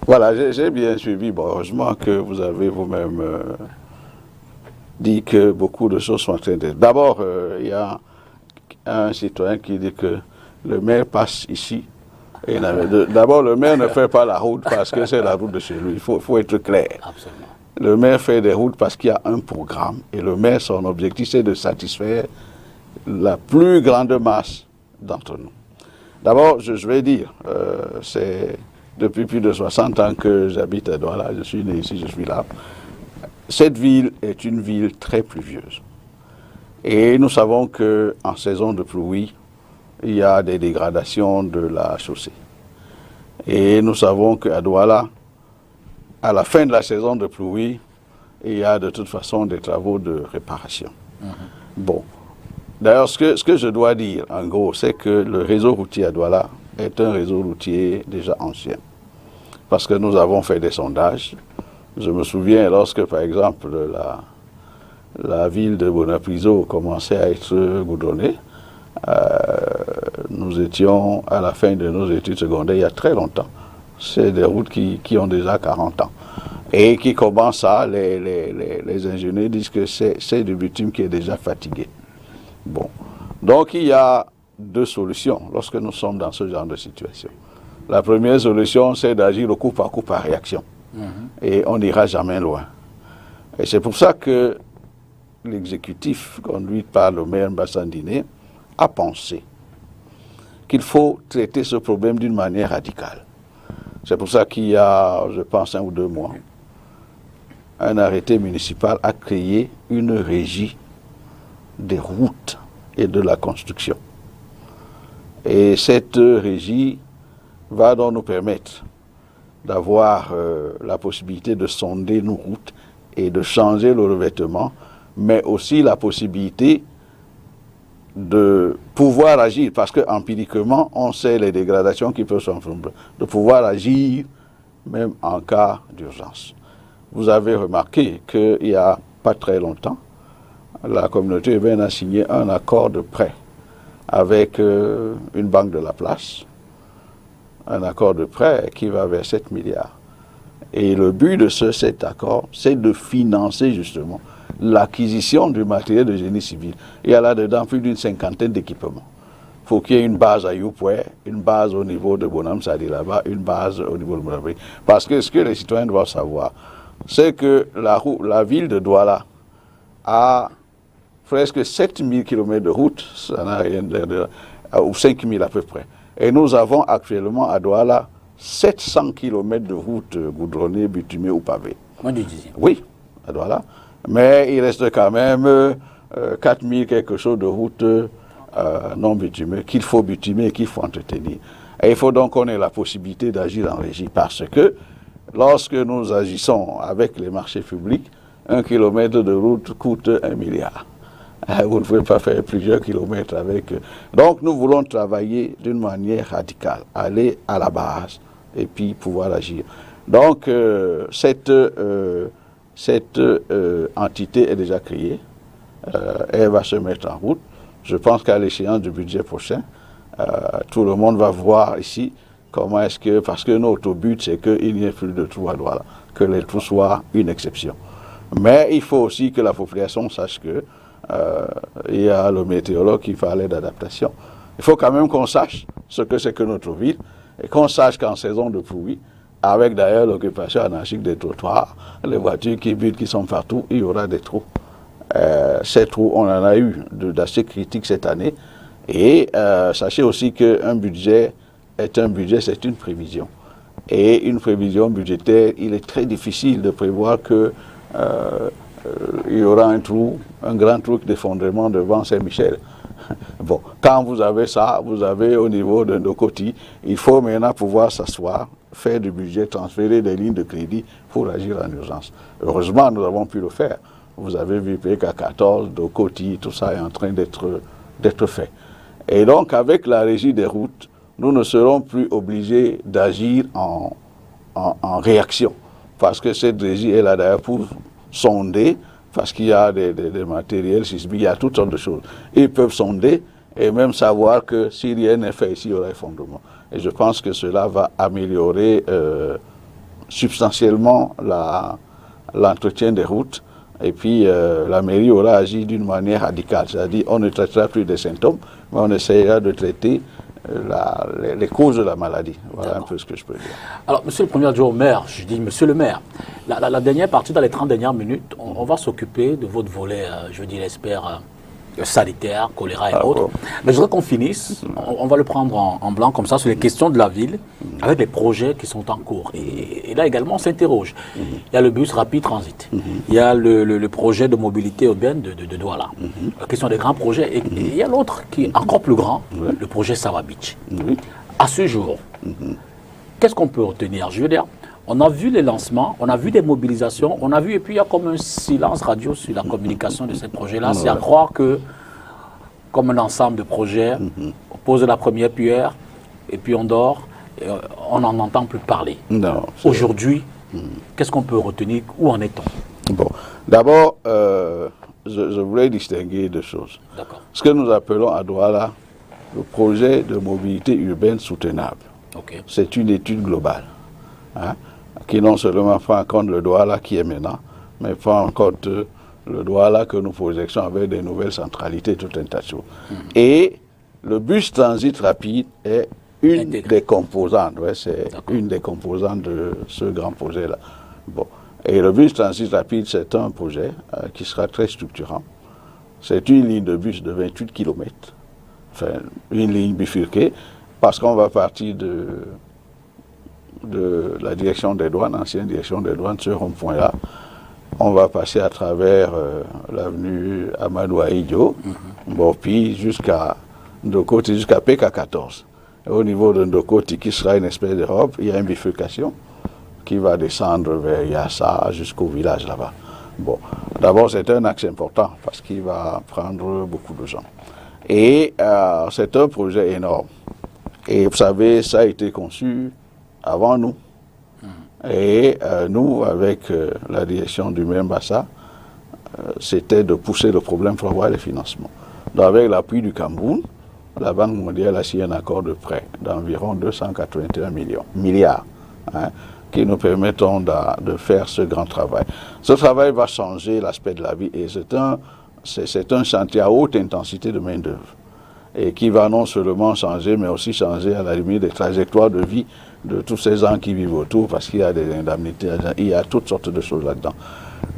Voilà, j'ai bien suivi. Bon, heureusement que vous avez vous-même dit que beaucoup de choses sont en train d'être. D'abord, il y a un citoyen qui dit que le maire passe ici. D'abord, le maire ne fait pas la route parce que c'est la route de chez lui. Il faut être clair. Absolument. Le maire fait des routes parce qu'il y a un programme. Et le maire, son objectif, c'est de satisfaire la plus grande masse d'entre nous. D'abord, je vais dire, c'est depuis plus de 60 ans que j'habite à Douala. Je suis né ici, je suis là. Cette ville est une ville très pluvieuse. Et nous savons qu'en saison de pluie, il y a des dégradations de la chaussée. Et nous savons qu'à Douala, à la fin de la saison de pluie, il y a de toute façon des travaux de réparation. Bon. D'ailleurs, ce que je dois dire, en gros, c'est que le réseau routier à Douala est un réseau routier déjà ancien. Parce que nous avons fait des sondages. Je me souviens lorsque, par exemple, la ville de Bonapriso commençait à être goudronnée. Nous étions à la fin de nos études secondaires il y a très longtemps. C'est des routes qui ont déjà 40 ans. Et qui commencent à, les ingénieurs disent que c'est du bitume qui est déjà fatigué. Bon. Donc il y a deux solutions lorsque nous sommes dans ce genre de situation. La première solution, c'est d'agir au coup par réaction. Et on n'ira jamais loin. Et c'est pour ça que l'exécutif, conduit par le maire Mbassandine, a pensé qu'il faut traiter ce problème d'une manière radicale. C'est pour ça qu'il y a, je pense, 1 ou 2 mois, un arrêté municipal a créé une régie des routes et de la construction. Et cette régie va donc nous permettre d'avoir la possibilité de sonder nos routes et de changer le revêtement, mais aussi la possibilité de pouvoir agir, parce qu'empiriquement, on sait les dégradations qui peuvent s'enflammer, de pouvoir agir même en cas d'urgence. Vous avez remarqué qu'il n'y a pas très longtemps, la communauté urbaine a signé un accord de prêt avec une banque de la place, un accord de prêt qui va vers 7 milliards. Et le but de cet accord, c'est de financer justement l'acquisition du matériel de génie civil. Il y a là-dedans plus d'une cinquantaine d'équipements. Il faut qu'il y ait une base à Youpoué, une base au niveau de Bonham Sadi là-bas, une base au niveau de Moulabri. Parce que ce que les citoyens doivent savoir, c'est que la ville de Douala a presque 7000 km de route, ça n'a rien de, ou 5000 à peu près. Et nous avons actuellement à Douala 700 km de route goudronnée, bitumée ou pavée. Moins du dixième. Oui, à Douala. Mais il reste quand même 4000 quelque chose de route non bitumée, qu'il faut bitumer et qu'il faut entretenir. Et il faut donc qu'on ait la possibilité d'agir en régie parce que lorsque nous agissons avec les marchés publics, 1 kilomètre de route coûte 1 milliard. Vous ne pouvez pas faire plusieurs kilomètres avec. Donc nous voulons travailler d'une manière radicale, aller à la base et puis pouvoir agir. Donc cette entité est déjà créée, elle va se mettre en route. Je pense qu'à l'échéance du budget prochain, tout le monde va voir ici comment est-ce que, parce que notre but c'est qu'il n'y ait plus de trous à Douala, que les trous soient une exception. Mais il faut aussi que la population sache que il y a le météorologue qui parlait d'adaptation. Il faut quand même qu'on sache ce que c'est que notre ville et qu'on sache qu'en saison de pluie, avec d'ailleurs l'occupation anarchique des trottoirs, les voitures qui butent, qui sont partout, il y aura des trous. Ces trous, on en a eu d'assez critiques cette année. Et sachez aussi qu'un budget est un budget, c'est une prévision. Et une prévision budgétaire, il est très difficile de prévoir que il y aura un trou, un grand trou d'effondrement devant Saint-Michel. Bon, quand vous avez ça, vous avez au niveau de nos côtés, il faut maintenant pouvoir s'asseoir, faire du budget, transférer des lignes de crédit pour agir en urgence. Heureusement, nous avons pu le faire. Vous avez vu PK14, Dokoti, tout ça est en train d'être fait. Et donc, avec la régie des routes, nous ne serons plus obligés d'agir en réaction. Parce que cette régie est là d'ailleurs pour sonder, parce qu'il y a des matériels sismiques, il y a toutes sortes de choses. Ils peuvent sonder et même savoir que si rien n'est fait ici, il y aura effondrement. Et je pense que cela va améliorer substantiellement l'entretien des routes. Et puis la mairie aura agi d'une manière radicale, c'est-à-dire on ne traitera plus des symptômes, mais on essaiera de traiter les causes de la maladie. Voilà un peu ce que je peux dire. Alors, monsieur le premier adjoint au maire, je dis monsieur le maire, la dernière partie, dans les 30 dernières minutes, on va s'occuper de votre volet, je dis l'espère, sanitaire, choléra et autres. Mais je voudrais qu'on finisse, on va le prendre en blanc comme ça, sur les questions de la ville, avec les projets qui sont en cours. Et là également, on s'interroge. Il y a le bus rapide transit, il y a le projet de mobilité urbaine de Douala, la question des grands projets, et il y a l'autre qui est encore plus grand, le projet Sawa Beach. À ce jour, qu'est-ce qu'on peut retenir? Je veux dire, on a vu les lancements, on a vu des mobilisations, on a vu, et puis il y a comme un silence radio sur la communication de ces projets-là. C'est à croire que, comme un ensemble de projets, on pose la première pierre, et puis on dort, et on n'en entend plus parler. Aujourd'hui, qu'est-ce qu'on peut retenir? Où en est-on? Bon, d'abord, je voulais distinguer deux choses. Ce que nous appelons à Douala le projet de mobilité urbaine soutenable. C'est une étude globale. Qui non seulement prend en compte le Douala qui est maintenant, mais prend en compte le Douala que nous projectons avec des nouvelles centralités, tout un tas de choses. Et le bus transit rapide est une des composantes, c'est une des composantes de ce grand projet-là. Bon. Et le bus transit rapide, c'est un projet qui sera très structurant. C'est une ligne de bus de 28 km, enfin une ligne bifurquée, parce qu'on va partir de la direction des douanes, ancienne direction des douanes, ce rond-point-là. On va passer à travers l'avenue Amadou Ahidjo, bon, puis jusqu'à Ndokoti, jusqu'à PK14. Et au niveau de Ndokoti, qui sera une espèce d'Europe, il y a une bifurcation qui va descendre vers Yassa jusqu'au village là-bas. Bon, d'abord c'est un axe important parce qu'il va prendre beaucoup de gens. Et c'est un projet énorme. Et vous savez, ça a été conçu avant nous. Et nous, avec la direction du maire Bassa, c'était de pousser le problème pour avoir les financements. Donc avec l'appui du Cameroun, la Banque mondiale a signé un accord de prêt d'environ 281 milliards. qui nous permettront de faire ce grand travail. Ce travail va changer l'aspect de la vie et c'est un chantier à haute intensité de main-d'œuvre et qui va non seulement changer, mais aussi changer à la limite des trajectoires de vie de tous ces gens qui vivent autour, parce qu'il y a des indemnités, il y a toutes sortes de choses là-dedans.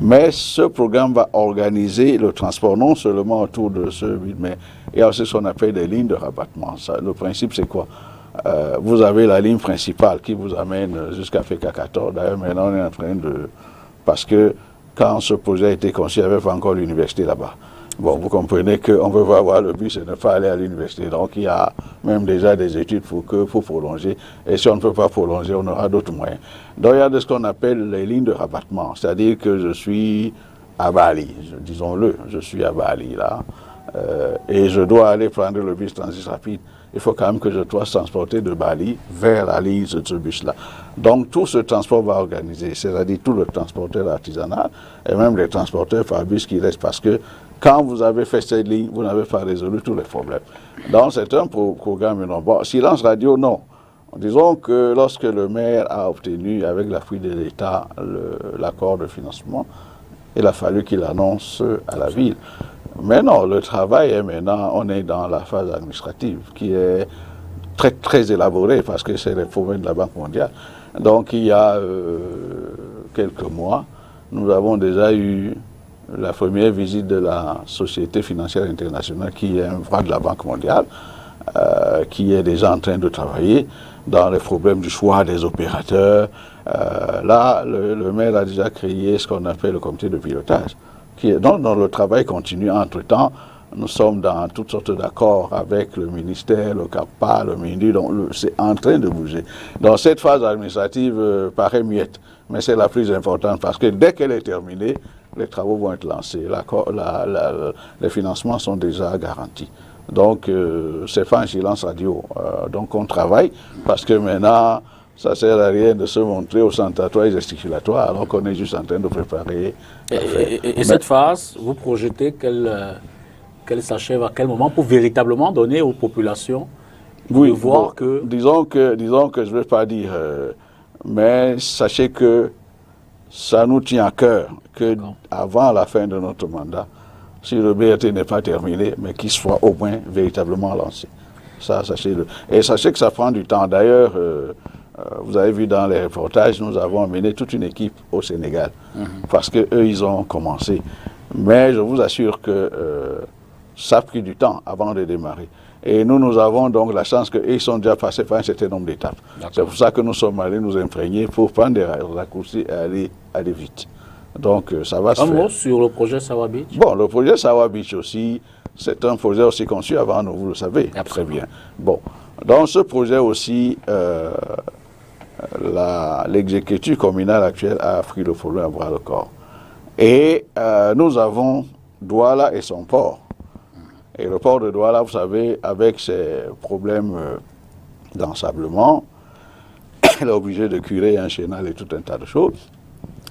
Mais ce programme va organiser le transport non seulement autour de ce 8 mai, il y a aussi ce qu'on appelle des lignes de rabattement. Le principe, c'est quoi? Vous avez la ligne principale qui vous amène jusqu'à FK14. D'ailleurs, maintenant, on est en train de... Parce que quand ce projet a été conçu, il n'y avait pas encore l'université là-bas. Bon, vous comprenez qu'on ne peut pas avoir le but, c'est de ne pas aller à l'université. Donc, il y a même déjà des études pour prolonger. Et si on ne peut pas prolonger, on aura d'autres moyens. Donc, il y a de ce qu'on appelle les lignes de rabattement. C'est-à-dire que je suis à Bali, disons-le, je suis à Bali, là, et je dois aller prendre le bus transit rapide. Il faut quand même que je dois transporter de Bali vers la ligne de ce bus-là. Donc, tout ce transport va organiser, c'est-à-dire tout le transporteur artisanal et même les transporteurs par bus qui restent, parce que quand vous avez fait cette ligne, vous n'avez pas résolu tous les problèmes. Donc, c'est un programme énorme. Bon, silence radio, non. Disons que lorsque le maire a obtenu, avec l'appui de l'État, l'accord de financement, il a fallu qu'il annonce à la ville. Mais non, le travail est maintenant, on est dans la phase administrative qui est très, très élaborée parce que c'est les problèmes de la Banque mondiale. Donc, il y a quelques mois, nous avons déjà eu la première visite de la Société financière internationale, qui est un bras de la Banque mondiale, qui est déjà en train de travailler dans les problèmes du choix des opérateurs. Là, le maire a déjà créé ce qu'on appelle le comité de pilotage. Donc, le travail continue. Entre-temps, nous sommes dans toutes sortes d'accords avec le ministère, le CAPA, le MINDI, donc c'est en train de bouger. Donc, cette phase administrative paraît muette, mais c'est la plus importante parce que dès qu'elle est terminée, les travaux vont être lancés. Les financements sont déjà garantis. Donc, c'est pas un silence radio. Donc, on travaille parce que maintenant, ça ne sert à rien de se montrer au ostentatoire et gesticulatoire, alors qu'on est juste en train de préparer. Et cette phase, vous projetez qu'elle s'achève à quel moment pour véritablement donner aux populations de voir que... Disons que je ne vais pas dire, mais sachez que ça nous tient à cœur que avant la fin de notre mandat, si le BRT n'est pas terminé, mais qu'il soit au moins véritablement lancé. Ça, sachez-le. Et sachez que ça prend du temps. D'ailleurs, vous avez vu dans les reportages, nous avons amené toute une équipe au Sénégal, parce qu'eux, ils ont commencé. Mais je vous assure que ça a pris du temps avant de démarrer. Et nous avons donc la chance qu'ils sont déjà passés par un certain nombre d'étapes. C'est pour ça que nous sommes allés nous imprégner pour prendre des raccourcis et aller vite. Donc ça va se faire. Un mot sur le projet Sawa Beach. Bon, le projet Sawa Beach aussi, c'est un projet aussi conçu avant nous, vous le savez. Absolument. Très bien. Bon, dans ce projet aussi, l'exécutif communal actuel a pris le problème à bras le corps. Et nous avons Douala et son port. Et le port de Douala, vous savez, avec ses problèmes d'ensablement, il est obligé de curer un chenal et tout un tas de choses.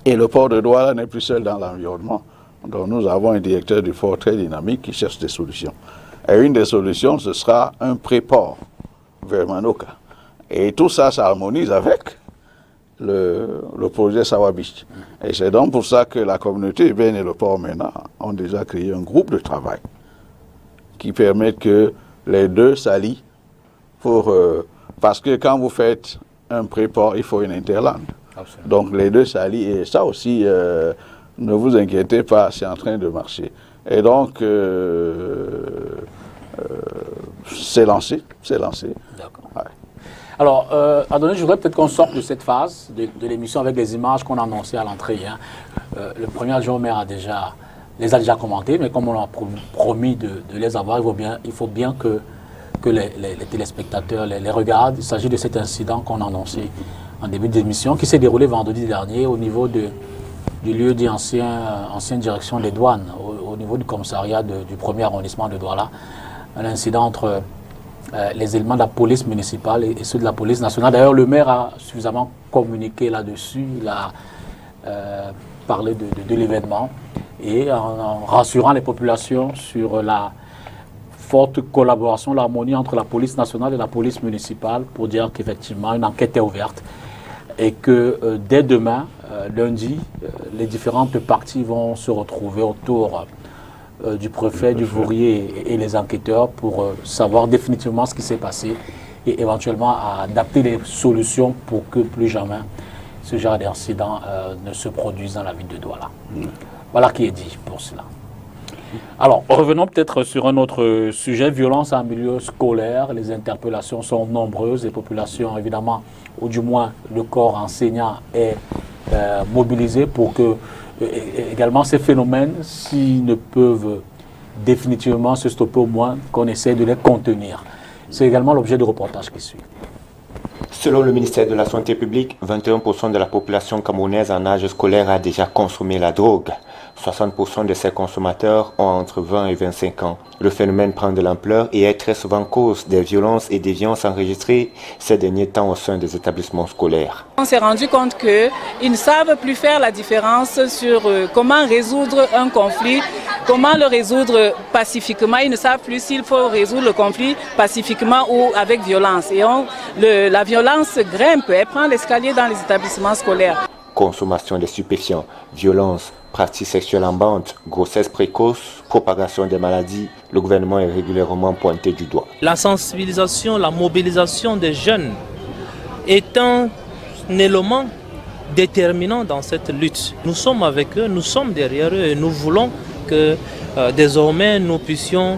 Et le port de Douala n'est plus seul dans l'environnement. Donc nous avons un directeur du port très dynamique qui cherche des solutions. Et une des solutions, ce sera un pré-port vers Manoka. Et tout ça s'harmonise avec le projet Sawa Beach. Et c'est donc pour ça que la communauté urbaine et le port maintenant ont déjà créé un groupe de travail qui permet que les deux s'allient parce que quand vous faites un pré-port, il faut une interland. Absolument. Donc les deux s'allient et ça aussi, ne vous inquiétez pas, c'est en train de marcher. Et donc, c'est lancé. D'accord. Ouais. Alors, Adonis, je voudrais peut-être qu'on sorte de cette phase de l'émission avec les images qu'on a annoncées à l'entrée. Hein. Le premier adjoint au maire les a déjà commentés, mais comme on a promis de les avoir, il faut bien que les téléspectateurs les regardent. Il s'agit de cet incident qu'on a annoncé en début d'émission, qui s'est déroulé vendredi dernier au niveau du lieu dit ancienne direction des douanes, au niveau du commissariat du 1er arrondissement de Douala. Un incident entre les éléments de la police municipale et ceux de la police nationale. D'ailleurs, le maire a suffisamment communiqué là-dessus. Il a parlé de l'événement et en rassurant les populations sur la forte collaboration, l'harmonie entre la police nationale et la police municipale pour dire qu'effectivement une enquête est ouverte. et que dès demain, lundi, les différentes parties vont se retrouver autour du préfet, du Vourier et les enquêteurs pour savoir définitivement ce qui s'est passé et éventuellement adapter les solutions pour que plus jamais ce genre d'incident ne se produise dans la ville de Douala. Voilà qui est dit pour cela. Alors, revenons peut-être sur un autre sujet, violence en milieu scolaire. Les interpellations sont nombreuses, les populations évidemment, ou du moins le corps enseignant est mobilisé pour que également ces phénomènes, s'ils ne peuvent définitivement se stopper, au moins qu'on essaie de les contenir. C'est également l'objet du reportage qui suit. Selon le ministère de la Santé publique, 21% de la population camerounaise en âge scolaire a déjà consommé la drogue. 60% de ces consommateurs ont entre 20 et 25 ans. Le phénomène prend de l'ampleur et est très souvent cause des violences et des violences enregistrées ces derniers temps au sein des établissements scolaires. On s'est rendu compte qu'ils ne savent plus faire la différence sur comment résoudre un conflit, comment le résoudre pacifiquement. Ils ne savent plus s'il faut résoudre le conflit pacifiquement ou avec violence. Et la violence grimpe, elle prend l'escalier dans les établissements scolaires. Consommation de stupéfiants, violence, pratiques sexuelles en bande, grossesse précoce, propagation des maladies, le gouvernement est régulièrement pointé du doigt. La sensibilisation, la mobilisation des jeunes est un élément déterminant dans cette lutte. Nous sommes avec eux, nous sommes derrière eux et nous voulons que désormais nous puissions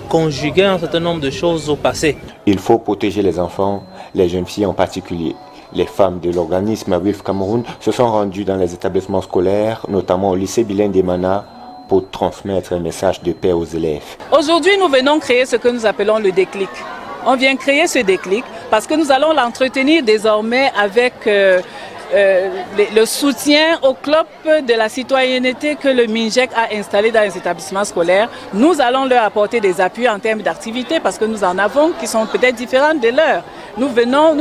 conjuguer un certain nombre de choses au passé. Il faut protéger les enfants, les jeunes filles en particulier. Les femmes de l'organisme WILF Cameroun se sont rendues dans les établissements scolaires, notamment au lycée bilingue d'Emana, pour transmettre un message de paix aux élèves. Aujourd'hui, nous venons créer ce que nous appelons le déclic. On vient créer ce déclic parce que nous allons l'entretenir désormais avec le soutien au club de la citoyenneté que le MINJEC a installé dans les établissements scolaires. Nous allons leur apporter des appuis en termes d'activités parce que nous en avons qui sont peut-être différentes des leurs. Nous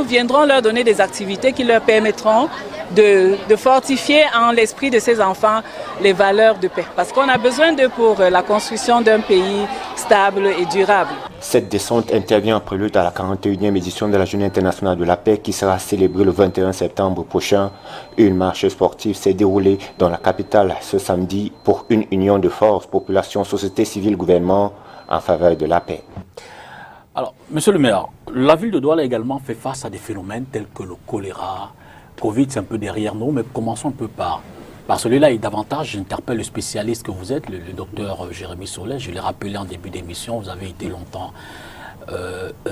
viendrons leur donner des activités qui leur permettront de fortifier en l'esprit de ces enfants les valeurs de paix. Parce qu'on a besoin d'eux pour la construction d'un pays stable et durable. Cette descente intervient en prélude à la 41e édition de la Journée internationale de la paix qui sera célébrée le 21 septembre prochain. Une marche sportive s'est déroulée dans la capitale ce samedi pour une union de forces, population, société civile, gouvernement en faveur de la paix. Alors, monsieur le maire, la ville de Douala a également fait face à des phénomènes tels que le choléra, Covid, c'est un peu derrière nous, mais commençons un peu par celui-là et davantage. J'interpelle le spécialiste que vous êtes, le docteur Jérémy Sollet. Je l'ai rappelé en début d'émission, vous avez été longtemps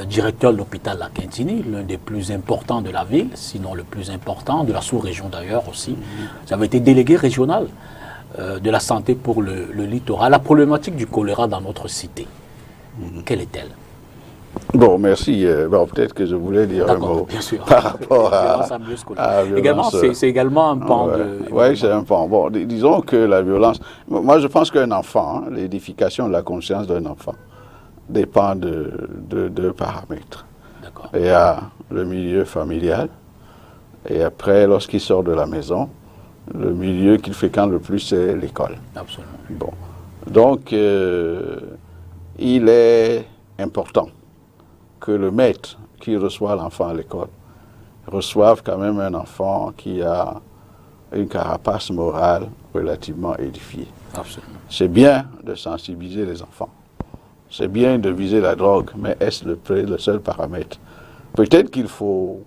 directeur de l'hôpital La Quintini, l'un des plus importants de la ville, sinon le plus important, de la sous-région d'ailleurs aussi. Vous avez été délégué régional de la santé pour le littoral. La problématique du choléra dans notre cité, quelle est-elle? Bon, merci. Bon, peut-être que je voulais dire un mot par rapport à la violence. C'est également un pan de... Oui, c'est un pan. Bon, disons que la violence... Moi, je pense qu'un enfant, l'édification de la conscience d'un enfant, dépend de deux paramètres. Il y a le milieu familial, et après, lorsqu'il sort de la maison, le milieu qu'il fréquente le plus, c'est l'école. Absolument. Bon. Donc, il est important que le maître qui reçoit l'enfant à l'école reçoive quand même un enfant qui a une carapace morale relativement édifiée. C'est bien de sensibiliser les enfants. C'est bien de viser la drogue, mais est-ce le seul paramètre? Peut-être qu'il faut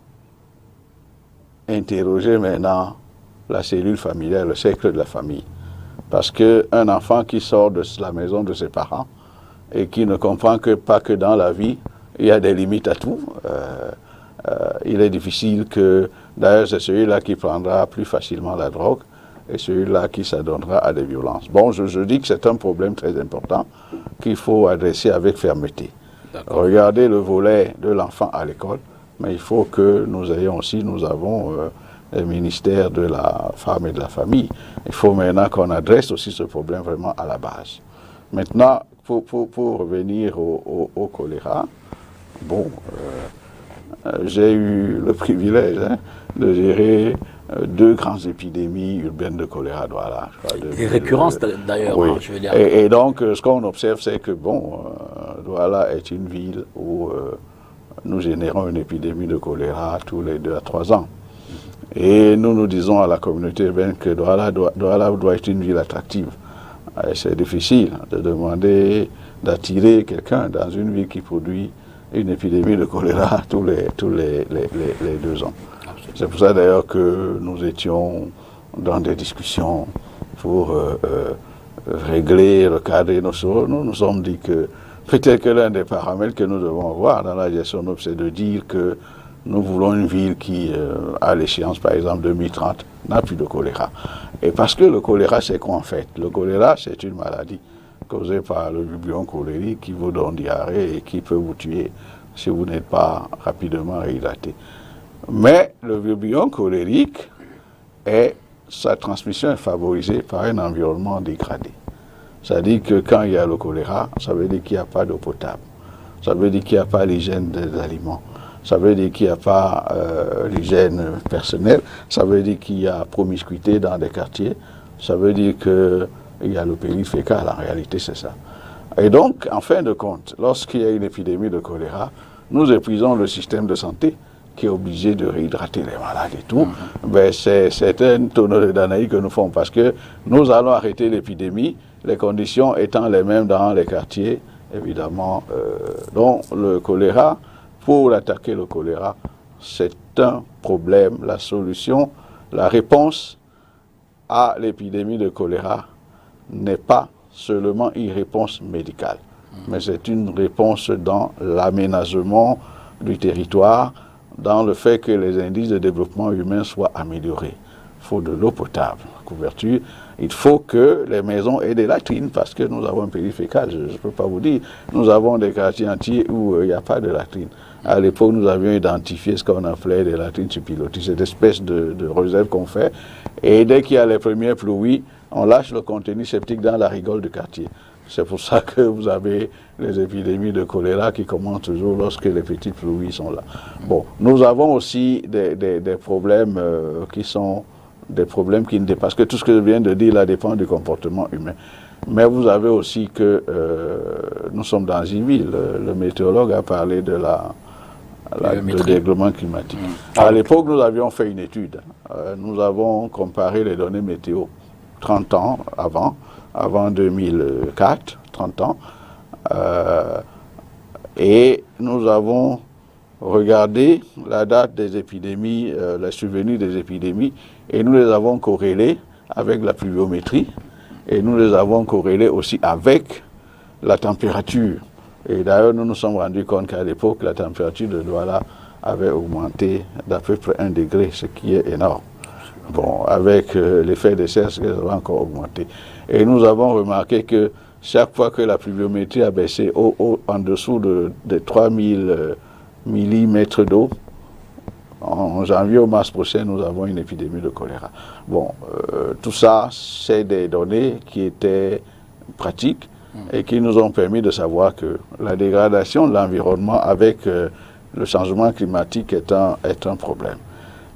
interroger maintenant la cellule familiale, le cercle de la famille. Parce qu'un enfant qui sort de la maison de ses parents et qui ne comprend pas que dans la vie, il y a des limites à tout. Il est difficile que, d'ailleurs, c'est celui-là qui prendra plus facilement la drogue et celui-là qui s'adonnera à des violences. Bon, je dis que c'est un problème très important qu'il faut adresser avec fermeté. Regardez le volet de l'enfant à l'école, mais il faut que nous avons le ministère de la femme et de la famille. Il faut maintenant qu'on adresse aussi ce problème vraiment à la base. Maintenant, pour revenir au choléra, bon, j'ai eu le privilège de gérer deux grandes épidémies urbaines de choléra à Douala. Des récurrences d'ailleurs, oui. Je veux dire. Et donc, ce qu'on observe, c'est que, bon, Douala est une ville où nous générons une épidémie de choléra tous les 2 à 3 ans. Et nous disons à la communauté urbaine que Douala doit être une ville attractive. C'est difficile de demander d'attirer quelqu'un dans une ville qui produit une épidémie de choléra tous les 2 ans. C'est pour ça d'ailleurs que nous étions dans des discussions pour régler, recadrer nos choses. Nous nous sommes dit que peut-être que l'un des paramètres que nous devons avoir dans la gestion, c'est de dire que nous voulons une ville qui, à l'échéance par exemple 2030, n'a plus de choléra. Et parce que le choléra, c'est quoi en fait? Le choléra, c'est une maladie causée par le vibrio cholérique qui vous donne diarrhée et qui peut vous tuer si vous n'êtes pas rapidement réhydraté. Mais le vibrio cholérique, sa transmission est favorisée par un environnement dégradé. C'est-à-dire que quand il y a le choléra, ça veut dire qu'il n'y a pas d'eau potable. Ça veut dire qu'il n'y a pas l'hygiène des aliments. Ça veut dire qu'il n'y a pas l'hygiène personnelle. Ça veut dire qu'il y a promiscuité dans des quartiers. Ça veut dire qu'il y a le péri fécal. En réalité, c'est ça. Et donc, en fin de compte, lorsqu'il y a une épidémie de choléra, nous épuisons le système de santé qui est obligé de réhydrater les malades et tout. Ben, c'est un tonneau de Danaï que nous faisons parce que nous allons arrêter l'épidémie, les conditions étant les mêmes dans les quartiers, évidemment. Donc, le choléra, pour attaquer le choléra, c'est un problème. La solution, la réponse à l'épidémie de choléra n'est pas seulement une réponse médicale, mais c'est une réponse dans l'aménagement du territoire, dans le fait que les indices de développement humain soient améliorés. Il faut de l'eau potable, couverture. Il faut que les maisons aient des latrines, parce que nous avons un pays fécal, je ne peux pas vous dire. Nous avons des quartiers entiers où il n'y a pas de latrines. À l'époque, nous avions identifié ce qu'on appelait des latrines sur pilotis, cette espèce de réserve qu'on fait. Et dès qu'il y a les premières pluies, on lâche le contenu septique dans la rigole du quartier. C'est pour ça que vous avez les épidémies de choléra qui commencent toujours lorsque les petites pluies sont là. Bon, nous avons aussi des problèmes qui sont des problèmes qui ne dépassent que tout ce que je viens de dire là dépend du comportement humain. Mais vous avez aussi que nous sommes dans une ville. Le météorologue a parlé de du dérèglement climatique. À l'époque, nous avions fait une étude. Nous avons comparé les données météo 30 ans avant 2004, 30 ans. Et nous avons regardé la date des épidémies, les survenus des épidémies, et nous les avons corrélés avec la pluviométrie, et nous les avons corrélés aussi avec la température. Et d'ailleurs, nous nous sommes rendus compte qu'à l'époque, la température de Douala avait augmenté d'à peu près 1 degré, ce qui est énorme. Bon, avec l'effet de serre, ça va encore augmenter. Et nous avons remarqué que chaque fois que la pluviométrie a baissé en dessous de 3000 millimètres d'eau, en janvier au mars prochain, nous avons une épidémie de choléra. Bon, tout ça, c'est des données qui étaient pratiques et qui nous ont permis de savoir que la dégradation de l'environnement avec le changement climatique est un problème.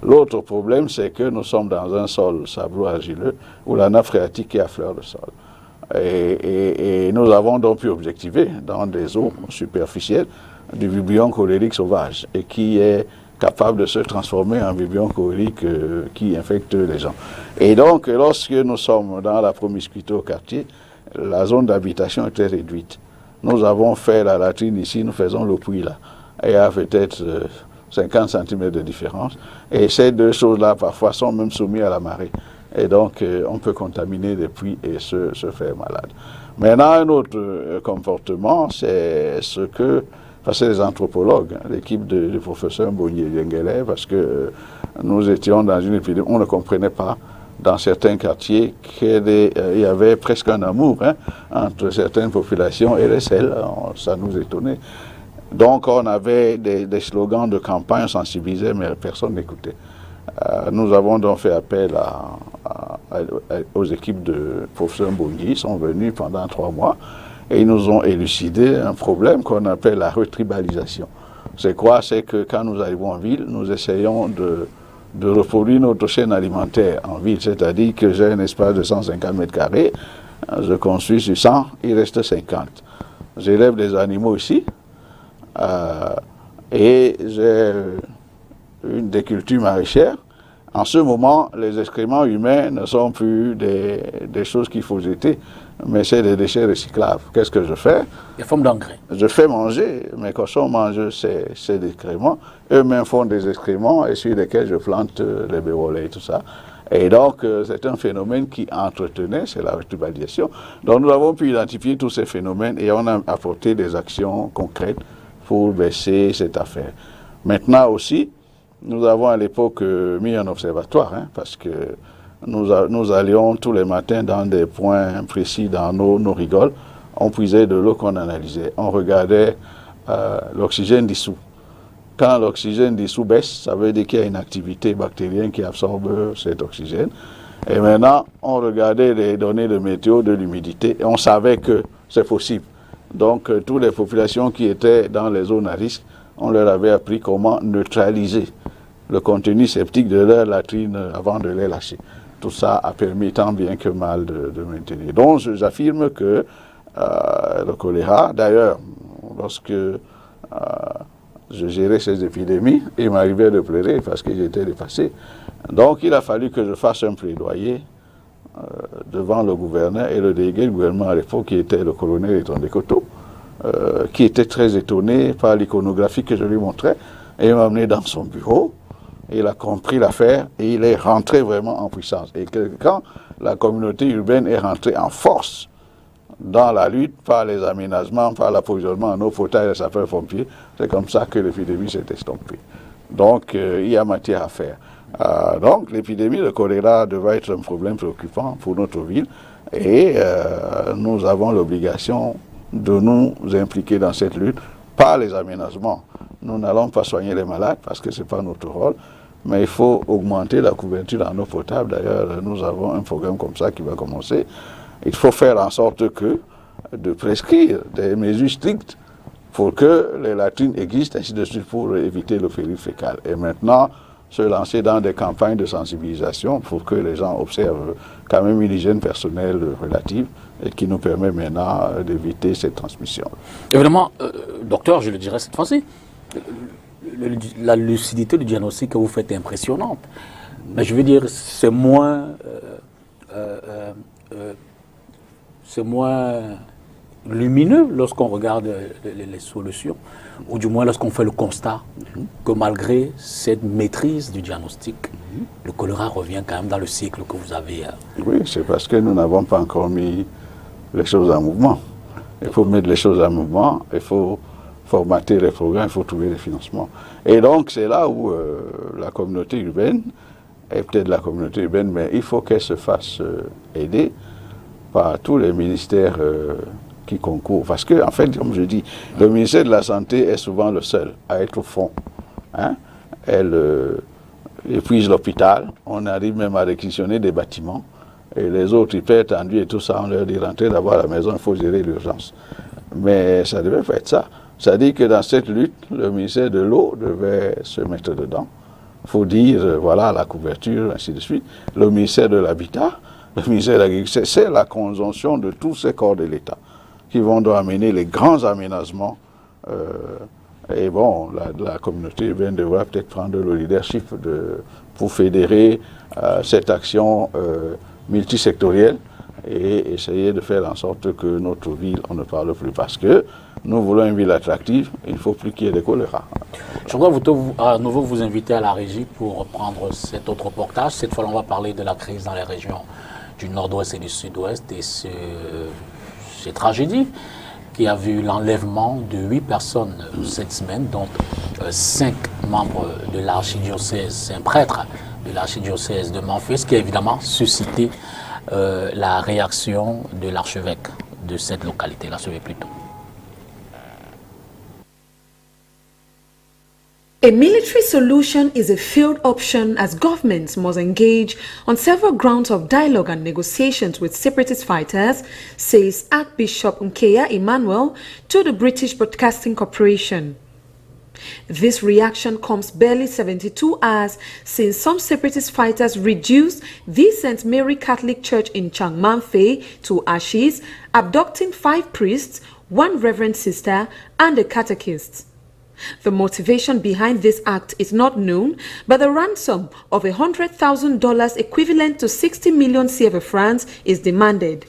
L'autre problème, c'est que nous sommes dans un sol sablo-argileux où la nappe phréatique est à fleur de sol. Et nous avons donc pu objectiver dans des eaux superficielles du vibrio cholérique sauvage et qui est capable de se transformer en vibrio cholérique qui infecte les gens. Et donc, lorsque nous sommes dans la promiscuité au quartier, la zone d'habitation est très réduite. Nous avons fait la latrine ici, nous faisons le puits là. Et il y a peut-être 50 cm de différence. Et ces deux choses-là, parfois, sont même soumises à la marée. Et donc, on peut contaminer des puits et se faire malade. Maintenant, un autre comportement, c'est ce que passaient les anthropologues, l'équipe du professeur Mbonye-Yengele, parce que nous étions dans une épidémie, on ne comprenait pas dans certains quartiers qu'il y avait presque un amour entre certaines populations et les sels. Ça nous étonnait. Donc on avait des slogans de campagne, on sensibilisait, mais personne n'écoutait. Nous avons donc fait appel aux équipes de professeur Mbonye. Ils sont venus pendant 3 mois et ils nous ont élucidé un problème qu'on appelle la retribalisation. C'est quoi? C'est que quand nous arrivons en ville, nous essayons de reproduire notre chaîne alimentaire en ville, c'est-à-dire que j'ai un espace de 150 mètres carrés, je construis sur 100, il reste 50. J'élève des animaux ici, et j'ai des cultures maraîchères. En ce moment, les excréments humains ne sont plus des choses qu'il faut jeter, mais c'est des déchets recyclables. Qu'est-ce que je fais? Des formes d'engrais. Je fais manger, mes cochons mangent ces excréments. Eux-mêmes font des excréments et sur lesquels je plante les bévolets et tout ça. Et donc, c'est un phénomène qui entretenait, c'est la ritualisation. Donc, nous avons pu identifier tous ces phénomènes et on a apporté des actions concrètes pour baisser cette affaire. Maintenant aussi, nous avons à l'époque mis un observatoire, parce que nous allions tous les matins dans des points précis dans nos rigoles. On puisait de l'eau qu'on analysait. On regardait l'oxygène dissous. Quand l'oxygène dissous baisse, ça veut dire qu'il y a une activité bactérienne qui absorbe cet oxygène. Et maintenant, on regardait les données de météo, de l'humidité, et on savait que c'est possible. Donc, toutes les populations qui étaient dans les zones à risque, on leur avait appris comment neutraliser le contenu septique de leur latrine avant de les lâcher. Tout ça a permis tant bien que mal de maintenir. Donc, j'affirme que le choléra, d'ailleurs, lorsque je gérais ces épidémies, il m'arrivait de pleurer parce que j'étais dépassé. Donc, il a fallu que je fasse un plaidoyer devant le gouverneur et le délégué du gouvernement à l'époque, qui était le colonel Etonde Koto, qui était très étonné par l'iconographie que je lui montrais. Et il m'a amené dans son bureau. Il a compris l'affaire et il est rentré vraiment en puissance. Et que quand la communauté urbaine est rentrée en force dans la lutte par les aménagements, par l'approvisionnement en eau potable et sapeurs-pompiers, c'est comme ça que l'épidémie s'est estompée. Donc, il y a matière à faire. Donc, l'épidémie de choléra devrait être un problème préoccupant pour notre ville et nous avons l'obligation de nous impliquer dans cette lutte par les aménagements. Nous n'allons pas soigner les malades parce que ce n'est pas notre rôle, mais il faut augmenter la couverture en eau potable. D'ailleurs, nous avons un programme comme ça qui va commencer. Il faut faire en sorte de prescrire des mesures strictes pour que les latrines existent, ainsi de suite, pour éviter le péril fécal. Et maintenant, se lancer dans des campagnes de sensibilisation pour que les gens observent quand même une hygiène personnelle relative et qui nous permet maintenant d'éviter cette transmission. Évidemment, docteur, je le dirais cette fois-ci, la lucidité du diagnostic que vous faites est impressionnante. Mais je veux dire, c'est moins lumineux lorsqu'on regarde les solutions, ou du moins lorsqu'on fait le constat que malgré cette maîtrise du diagnostic, le choléra revient quand même dans le cycle que vous avez. Oui, c'est parce que nous n'avons pas encore mis les choses en mouvement. Il faut mettre les choses en mouvement, il faut formater les programmes, il faut trouver les financements. Et donc c'est là où la communauté urbaine, et peut-être la communauté urbaine, mais il faut qu'elle se fasse aider par tous les ministères qui concourent. Parce que, en fait, comme je dis, le ministère de la Santé est souvent le seul à être au fond. Elle épuise l'hôpital, on arrive même à réquisitionner des bâtiments, et les autres hyper tendus et tout ça, on leur dit rentrer d'abord à la maison, il faut gérer l'urgence. Mais ça devait pas être ça. C'est-à-dire que dans cette lutte, le ministère de l'eau devait se mettre dedans. Il faut dire, voilà, la couverture, ainsi de suite. Le ministère de l'Habitat, le ministère de l'Agriculture, c'est la conjonction de tous ces corps de l'État qui vont doivent amener les grands aménagements. Et bon, la communauté urbaine devra peut-être prendre le leadership pour fédérer cette action multisectorielle et essayer de faire en sorte que notre ville, on ne parle plus. Parce que nous voulons une ville attractive, il ne faut plus qu'il y ait des choléra. Je voudrais à nouveau vous inviter à la régie pour reprendre cet autre reportage. Cette fois, on va parler de la crise dans les régions du nord-ouest et du sud-ouest et ces tragédies qui a vu l'enlèvement de 8 personnes cette semaine, dont 5 membres de l'archidiocèse, un prêtre de l'archidiocèse de Memphis, qui a évidemment suscité la réaction de l'archevêque de cette localité, l'archevêque plutôt. A military solution is a failed option as governments must engage on several grounds of dialogue and negotiations with separatist fighters, says Archbishop Nkeya Emmanuel to the British Broadcasting Corporation. This reaction comes barely 72 hours since some separatist fighters reduced the St. Mary Catholic Church in Changmanfei to ashes, abducting 5 priests, 1 reverend sister, and a catechist. The motivation behind this act is not known, but the ransom of $100,000 equivalent to 60 million CFA francs is demanded.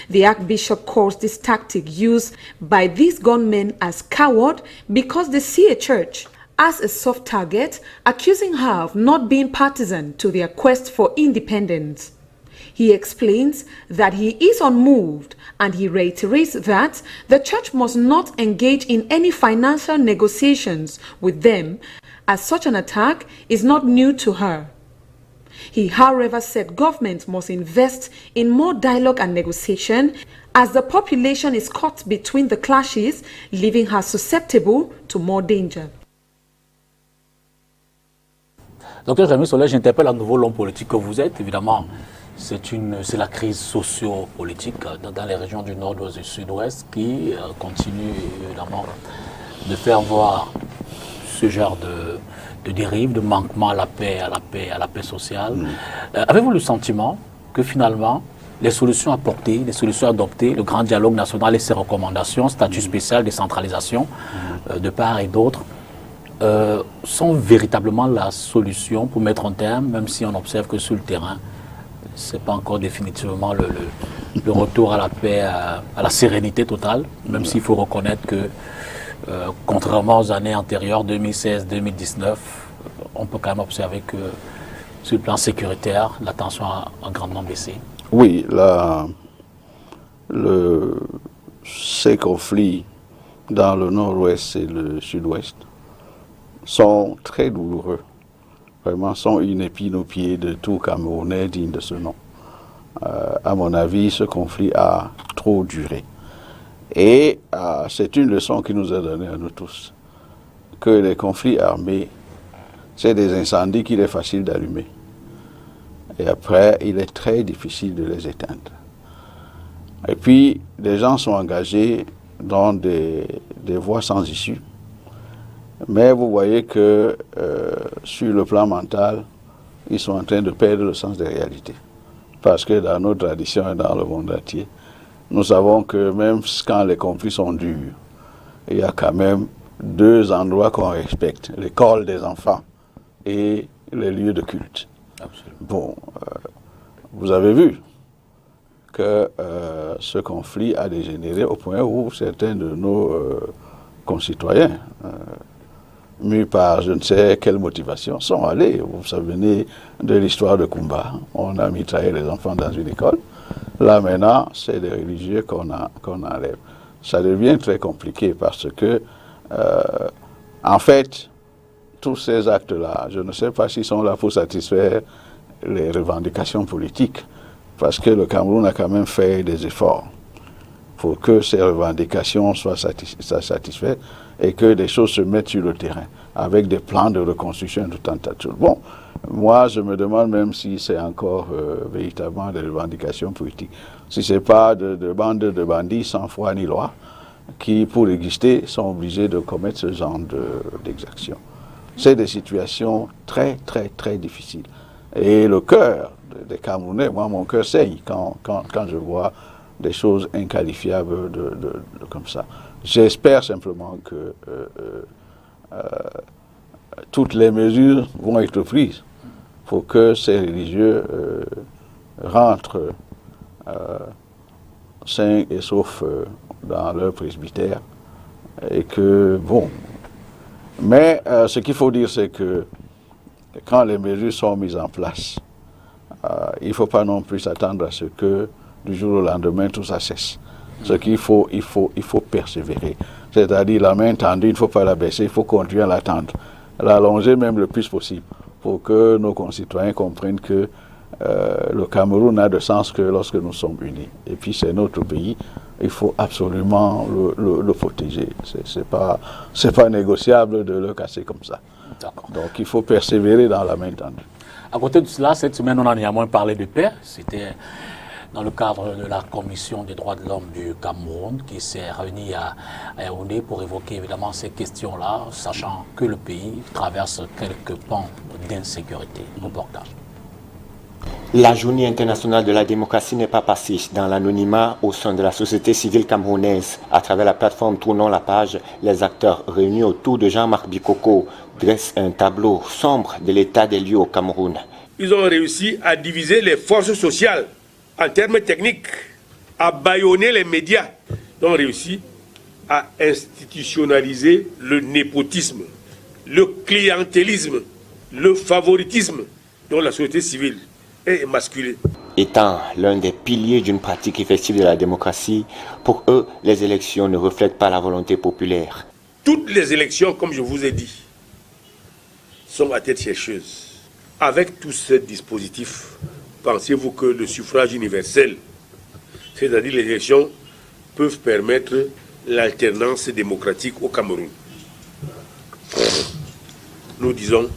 The Archbishop calls this tactic used by these gunmen as coward because they see a church as a soft target, accusing her of not being partisan to their quest for independence. He explains that he is unmoved, and he reiterates that the church must not engage in any financial negotiations with them, as such an attack is not new to her. He, however, said government must invest in more dialogue and negotiation, as the population is caught between the clashes, leaving her susceptible to more danger. Docteur Jérémie Soler, j'interpelle à nouveau l'homme politique que vous êtes. Évidemment, c'est la crise socio-politique dans les régions du nord-ouest et du sud-ouest qui continue évidemment de faire voir ce genre de dérive, de manquement à la paix sociale. Avez-vous le sentiment que finalement, les solutions apportées, les solutions adoptées, le grand dialogue national et ses recommandations, statut spécial, décentralisation, de part et d'autre, sont véritablement la solution pour mettre un terme, même si on observe que sur le terrain, ce n'est pas encore définitivement le retour à la paix, à la sérénité totale, même s'il faut reconnaître que, contrairement aux années antérieures, 2016-2019, on peut quand même observer que sur le plan sécuritaire, la tension a grandement baissé. Oui, ces conflits dans le nord-ouest et le sud-ouest sont très douloureux. Vraiment, sont une épine au pied de tout Camerounais digne de ce nom. À mon avis, ce conflit a trop duré. Et c'est une leçon qui nous est donnée à nous tous, que les conflits armés, c'est des incendies qu'il est facile d'allumer. Et après, il est très difficile de les éteindre. Et puis, les gens sont engagés dans des voies sans issue. Mais vous voyez que sur le plan mental, ils sont en train de perdre le sens des réalités. Parce que dans nos traditions et dans le monde entier, nous savons que même quand les conflits sont durs, il y a quand même deux endroits qu'on respecte, l'école des enfants et les lieux de culte. Absolument. Bon, vous avez vu que ce conflit a dégénéré au point où certains de nos concitoyens, mus par je ne sais quelle motivation, sont allés. Vous vous souvenez de l'histoire de Kumba. On a mitraillé les enfants dans une école. Là maintenant, c'est des religieux qu'on enlève. Ça devient très compliqué parce que, en fait, tous ces actes-là, je ne sais pas s'ils sont là pour satisfaire les revendications politiques, parce que le Cameroun a quand même fait des efforts pour que ces revendications soient satisfaites et que des choses se mettent sur le terrain, avec des plans de reconstruction tout un tas de choses. Bon, moi je me demande même si c'est encore véritablement des revendications politiques. Si ce n'est pas de bandes de bandits sans foi ni loi, qui pour exister sont obligés de commettre ce genre d'exactions. C'est des situations très très très difficiles. Et le cœur des Camerounais, moi mon cœur saigne quand je vois des choses inqualifiables comme ça. J'espère simplement que toutes les mesures vont être prises pour que ces religieux rentrent sains et saufs dans leur presbytère. Et que, bon. Mais ce qu'il faut dire, c'est que quand les mesures sont mises en place, il ne faut pas non plus s'attendre à ce que du jour au lendemain tout ça cesse. Ce qu'il faut, il faut persévérer. C'est-à-dire la main tendue, il ne faut pas la baisser, il faut continuer à la tendre. L'allonger même le plus possible pour que nos concitoyens comprennent que le Cameroun n'a de sens que lorsque nous sommes unis. Et puis c'est notre pays, il faut absolument le protéger. C'est pas négociable de le casser comme ça. Donc il faut persévérer dans la main tendue. À côté de cela, cette semaine, on a néanmoins parlé de paix. C'était dans le cadre de la Commission des droits de l'homme du Cameroun qui s'est réunie à Yaoundé pour évoquer évidemment ces questions-là, sachant que le pays traverse quelques pans d'insécurité. Reportage. La journée internationale de la démocratie n'est pas passée dans l'anonymat au sein de la société civile camerounaise. À travers la plateforme Tournons la page, les acteurs réunis autour de Jean-Marc Bikoko dressent un tableau sombre de l'état des lieux au Cameroun. Ils ont réussi à diviser les forces sociales en termes techniques, à bâillonner les médias. Ils ont réussi à institutionnaliser le népotisme, le clientélisme, le favoritisme dans la société civile est masculin. Étant l'un des piliers d'une pratique effective de la démocratie, pour eux, les élections ne reflètent pas la volonté populaire. Toutes les élections, comme je vous ai dit, sont à tête chercheuse. Avec tous ces dispositifs, pensez-vous que le suffrage universel, c'est-à-dire les élections, peuvent permettre l'alternance démocratique au Cameroun? Nous disons,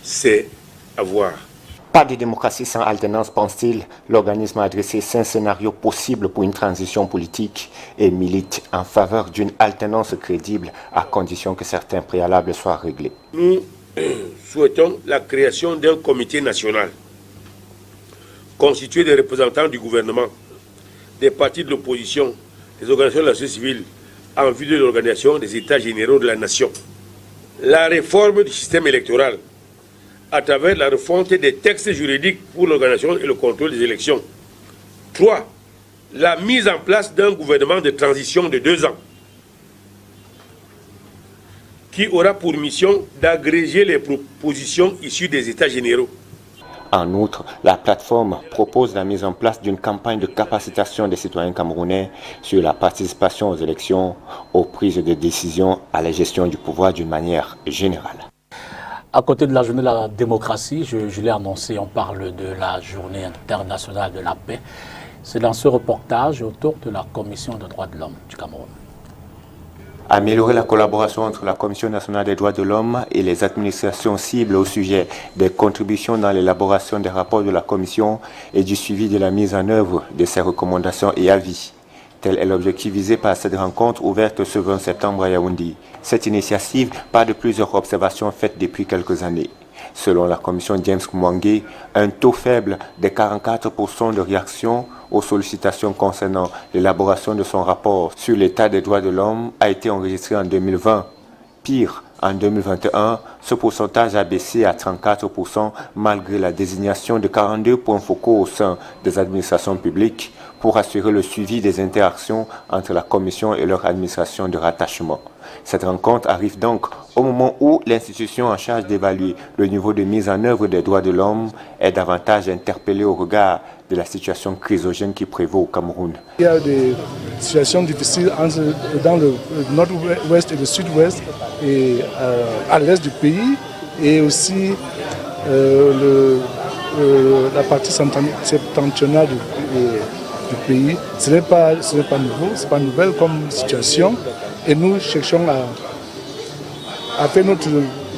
c'est à voir. Pas de démocratie sans alternance, pense-t-il. L'organisme a dressé 5 scénarios possibles pour une transition politique et milite en faveur d'une alternance crédible à condition que certains préalables soient réglés. Nous souhaitons la création d'un comité national constitué des représentants du gouvernement, des partis de l'opposition, des organisations de la société civile en vue de l'organisation des États généraux de la nation. La réforme du système électoral à travers la refonte des textes juridiques pour l'organisation et le contrôle des élections. 3. La mise en place d'un gouvernement de transition de 2 ans qui aura pour mission d'agréger les propositions issues des États généraux. En outre, la plateforme propose la mise en place d'une campagne de capacitation des citoyens camerounais sur la participation aux élections, aux prises de décision, à la gestion du pouvoir d'une manière générale. À côté de la journée de la démocratie, je l'ai annoncé, on parle de la journée internationale de la paix. C'est dans ce reportage autour de la Commission des droits de l'homme du Cameroun. Améliorer la collaboration entre la Commission nationale des droits de l'homme et les administrations cibles au sujet des contributions dans l'élaboration des rapports de la Commission et du suivi de la mise en œuvre de ses recommandations et avis. Tel est l'objectif visé par cette rencontre ouverte ce 20 septembre à Yaoundé. Cette initiative part de plusieurs observations faites depuis quelques années. Selon la commission James Mwangé, un taux faible de 44% de réactions aux sollicitations concernant l'élaboration de son rapport sur l'état des droits de l'homme a été enregistré en 2020. Pire, en 2021, ce pourcentage a baissé à 34% malgré la désignation de 42 points focaux au sein des administrations publiques pour assurer le suivi des interactions entre la Commission et leur administration de rattachement. Cette rencontre arrive donc au moment où l'institution en charge d'évaluer le niveau de mise en œuvre des droits de l'homme est davantage interpellée au regard de la situation chrysogène qui prévaut au Cameroun. Il y a des situations difficiles dans le nord-ouest et le sud-ouest et à l'est du pays et aussi la partie septentrionale du pays. Ce n'est pas nouveau, ce n'est pas nouvelle comme situation. Et nous cherchons à faire notre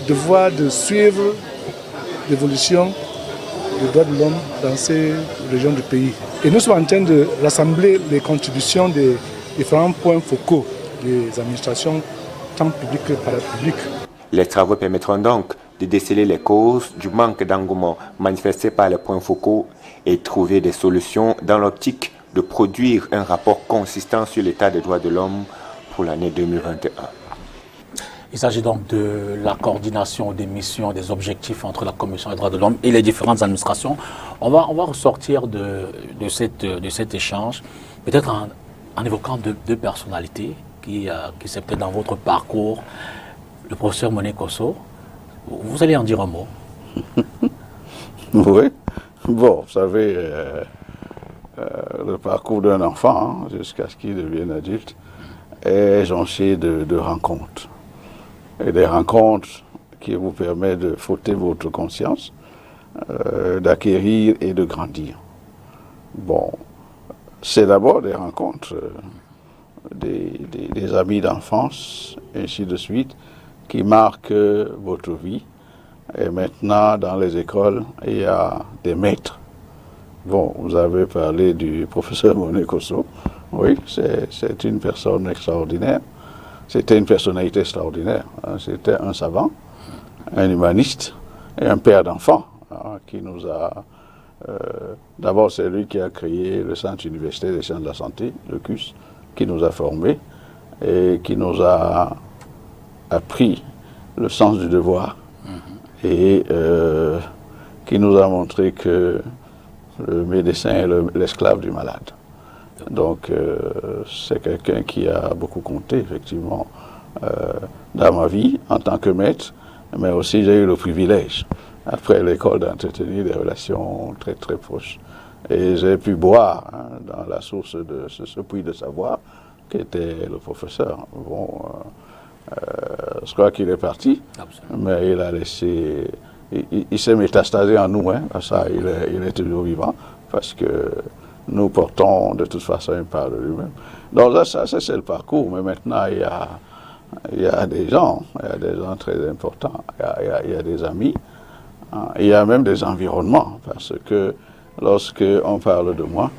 devoir de suivre l'évolution des droits de l'homme dans ces régions du pays. Et nous sommes en train de rassembler les contributions des différents points focaux des administrations, tant publiques que parapubliques. Les travaux permettront donc de déceler les causes du manque d'engouement manifesté par les points focaux et trouver des solutions dans l'optique de produire un rapport consistant sur l'état des droits de l'homme pour l'année 2021. Il s'agit donc de la coordination des missions, des objectifs entre la Commission des droits de l'homme et les différentes administrations. On va ressortir de cet échange, peut-être en évoquant deux personnalités qui c'est peut-être dans votre parcours. Le professeur Moné Kosso, vous allez en dire un mot. Oui, bon, vous savez, le parcours d'un enfant, jusqu'à ce qu'il devienne adulte, est jonché de rencontres. Et des rencontres qui vous permettent de frotter votre conscience, d'acquérir et de grandir. Bon, c'est d'abord des rencontres, des amis d'enfance, ainsi de suite, qui marquent votre vie. Et maintenant, dans les écoles, il y a des maîtres. Bon, vous avez parlé du professeur Moné Kosso. Oui, c'est une personne extraordinaire. C'était une personnalité extraordinaire. C'était un savant, un humaniste et un père d'enfant hein, qui nous a... D'abord, c'est lui qui a créé le Centre universitaire des sciences de la santé, le CUS, qui nous a formés et qui nous a appris le sens du devoir et qui nous a montré que le médecin est l'esclave du malade. Donc, c'est quelqu'un qui a beaucoup compté, effectivement, dans ma vie en tant que maître, mais aussi j'ai eu le privilège, après l'école, d'entretenir des relations très très proches. Et j'ai pu boire dans la source de ce puits de savoir qui était le professeur. Bon, je crois qu'il est parti, mais il a laissé... Il s'est métastasé en nous, ça, il est toujours vivant, parce que nous portons de toute façon une part de lui-même. Donc ça c'est le parcours, mais maintenant il y a des gens, très importants, il y a des amis, il y a même des environnements, parce que lorsque on parle de moi,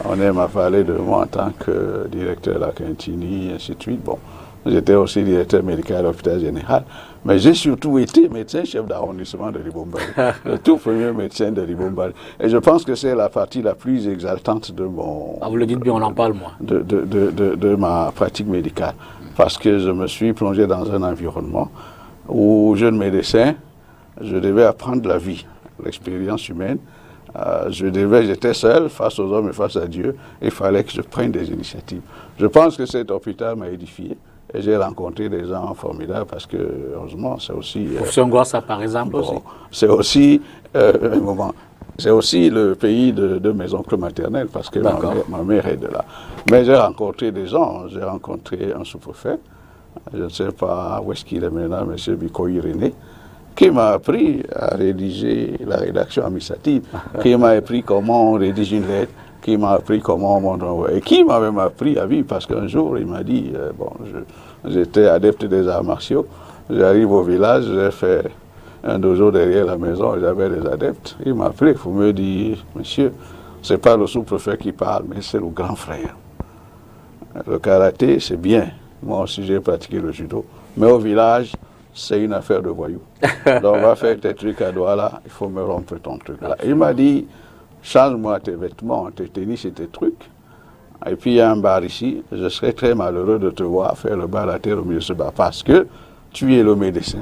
on aime à parler de moi en tant que directeur de la Quintini, et ainsi de suite. Bon, j'étais aussi directeur médical à l'hôpital général, mais j'ai surtout été médecin-chef d'arrondissement de Libombali, le tout premier médecin de Libombali. Et je pense que c'est la partie la plus exaltante de mon... Ah, vous le dites bien, on en parle, moi. De ma pratique médicale. Parce que je me suis plongé dans un environnement où, jeune médecin, je devais apprendre la vie, l'expérience humaine. J'étais seul face aux hommes et face à Dieu. Il fallait que je prenne des initiatives. Je pense que cet hôpital m'a édifié. Et j'ai rencontré des gens formidables parce que, heureusement, c'est aussi... Professeur Ngwassa, par exemple, aussi. C'est aussi, c'est aussi le pays de mes oncles maternels parce que ma mère est de là. Mais j'ai rencontré des gens. J'ai rencontré un sous-préfet, je ne sais pas où est-ce qu'il est maintenant, M. Bikoyi René, qui m'a appris à rédiger la rédaction administrative, qui m'a appris comment on rédige une lettre, qui m'a appris comment on envoie, et qui m'a même appris à vivre, parce qu'un jour, il m'a dit, j'étais adepte des arts martiaux, j'arrive au village, j'ai fait un dojo derrière la maison, j'avais des adeptes, il m'a appelé, il me dit, monsieur, c'est pas le sous-préfet qui parle, mais c'est le grand frère. Le karaté, c'est bien, moi aussi j'ai pratiqué le judo, mais au village, c'est une affaire de voyous. Donc on va faire tes trucs à Douala, il faut me rompre ton truc là. Il m'a dit, change-moi tes vêtements, tes tennis et tes trucs. Et puis il y a un bar ici, je serais très malheureux de te voir faire le bar à terre au milieu de ce bar parce que tu es le médecin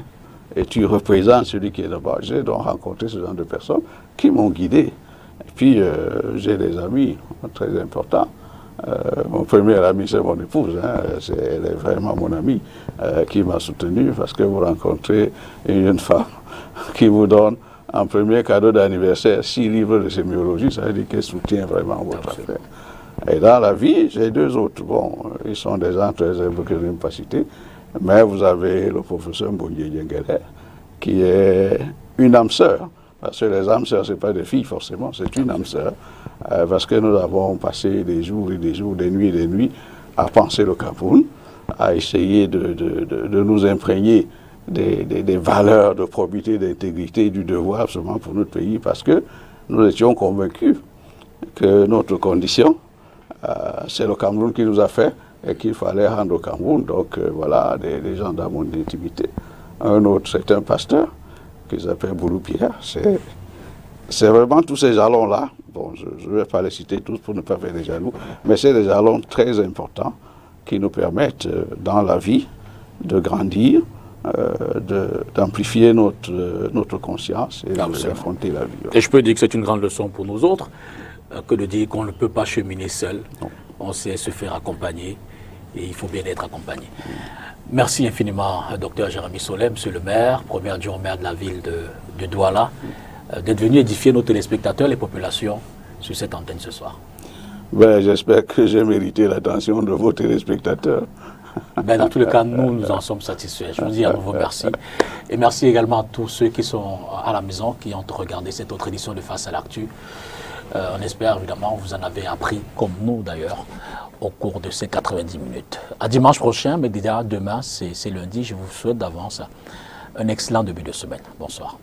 et tu représentes celui qui est là-bas. J'ai donc rencontré ce genre de personnes qui m'ont guidé. Et puis j'ai des amis très importants. Mon premier ami, c'est mon épouse, elle est vraiment mon amie qui m'a soutenu parce que vous rencontrez une jeune femme qui vous donne en premier cadeau d'anniversaire 6 livres de sémiologie, ça veut dire qu'elle soutient vraiment votre affaire. Et dans la vie, j'ai 2 autres. Bon, ils sont des gens très humbles que je n'aime pas citer, mais vous avez le professeur Mbonye Diengele, qui est une âme sœur. Parce que les âmes sœurs, ce n'est pas des filles forcément, c'est une âme sœur. Parce que nous avons passé des jours et des jours, des nuits à penser le Cameroun, à essayer de nous imprégner des valeurs de probité, d'intégrité, du devoir absolument pour notre pays, parce que nous étions convaincus que notre condition, c'est le Cameroun qui nous a fait et qu'il fallait rendre au Cameroun. Donc voilà, des gens dans mon intimité. Un autre, c'est un pasteur qui s'appelle Boulou Pierre. C'est vraiment tous ces jalons-là. Bon, je ne vais pas les citer tous pour ne pas faire des jaloux, mais c'est des jalons très importants qui nous permettent dans la vie de grandir, d'amplifier notre conscience et d'affronter la vie. Et je peux dire que c'est une grande leçon pour nous autres, que de dire qu'on ne peut pas cheminer seul. Non. On sait se faire accompagner et il faut bien être accompagné. Merci infiniment, Dr Jérémy Solé, Monsieur le maire, premier adjoint au maire de la ville de Douala, d'être venu édifier nos téléspectateurs, les populations, sur cette antenne ce soir. Ben, j'espère que j'ai mérité l'attention de vos téléspectateurs. Ben, dans tous les cas, nous en sommes satisfaits. Je vous dis à nouveau merci. Et merci également à tous ceux qui sont à la maison, qui ont regardé cette autre édition de Face à l'actu. On espère évidemment que vous en avez appris, comme nous d'ailleurs, au cours de ces 90 minutes. À dimanche prochain, mais déjà demain, c'est lundi. Je vous souhaite d'avance un excellent début de semaine. Bonsoir.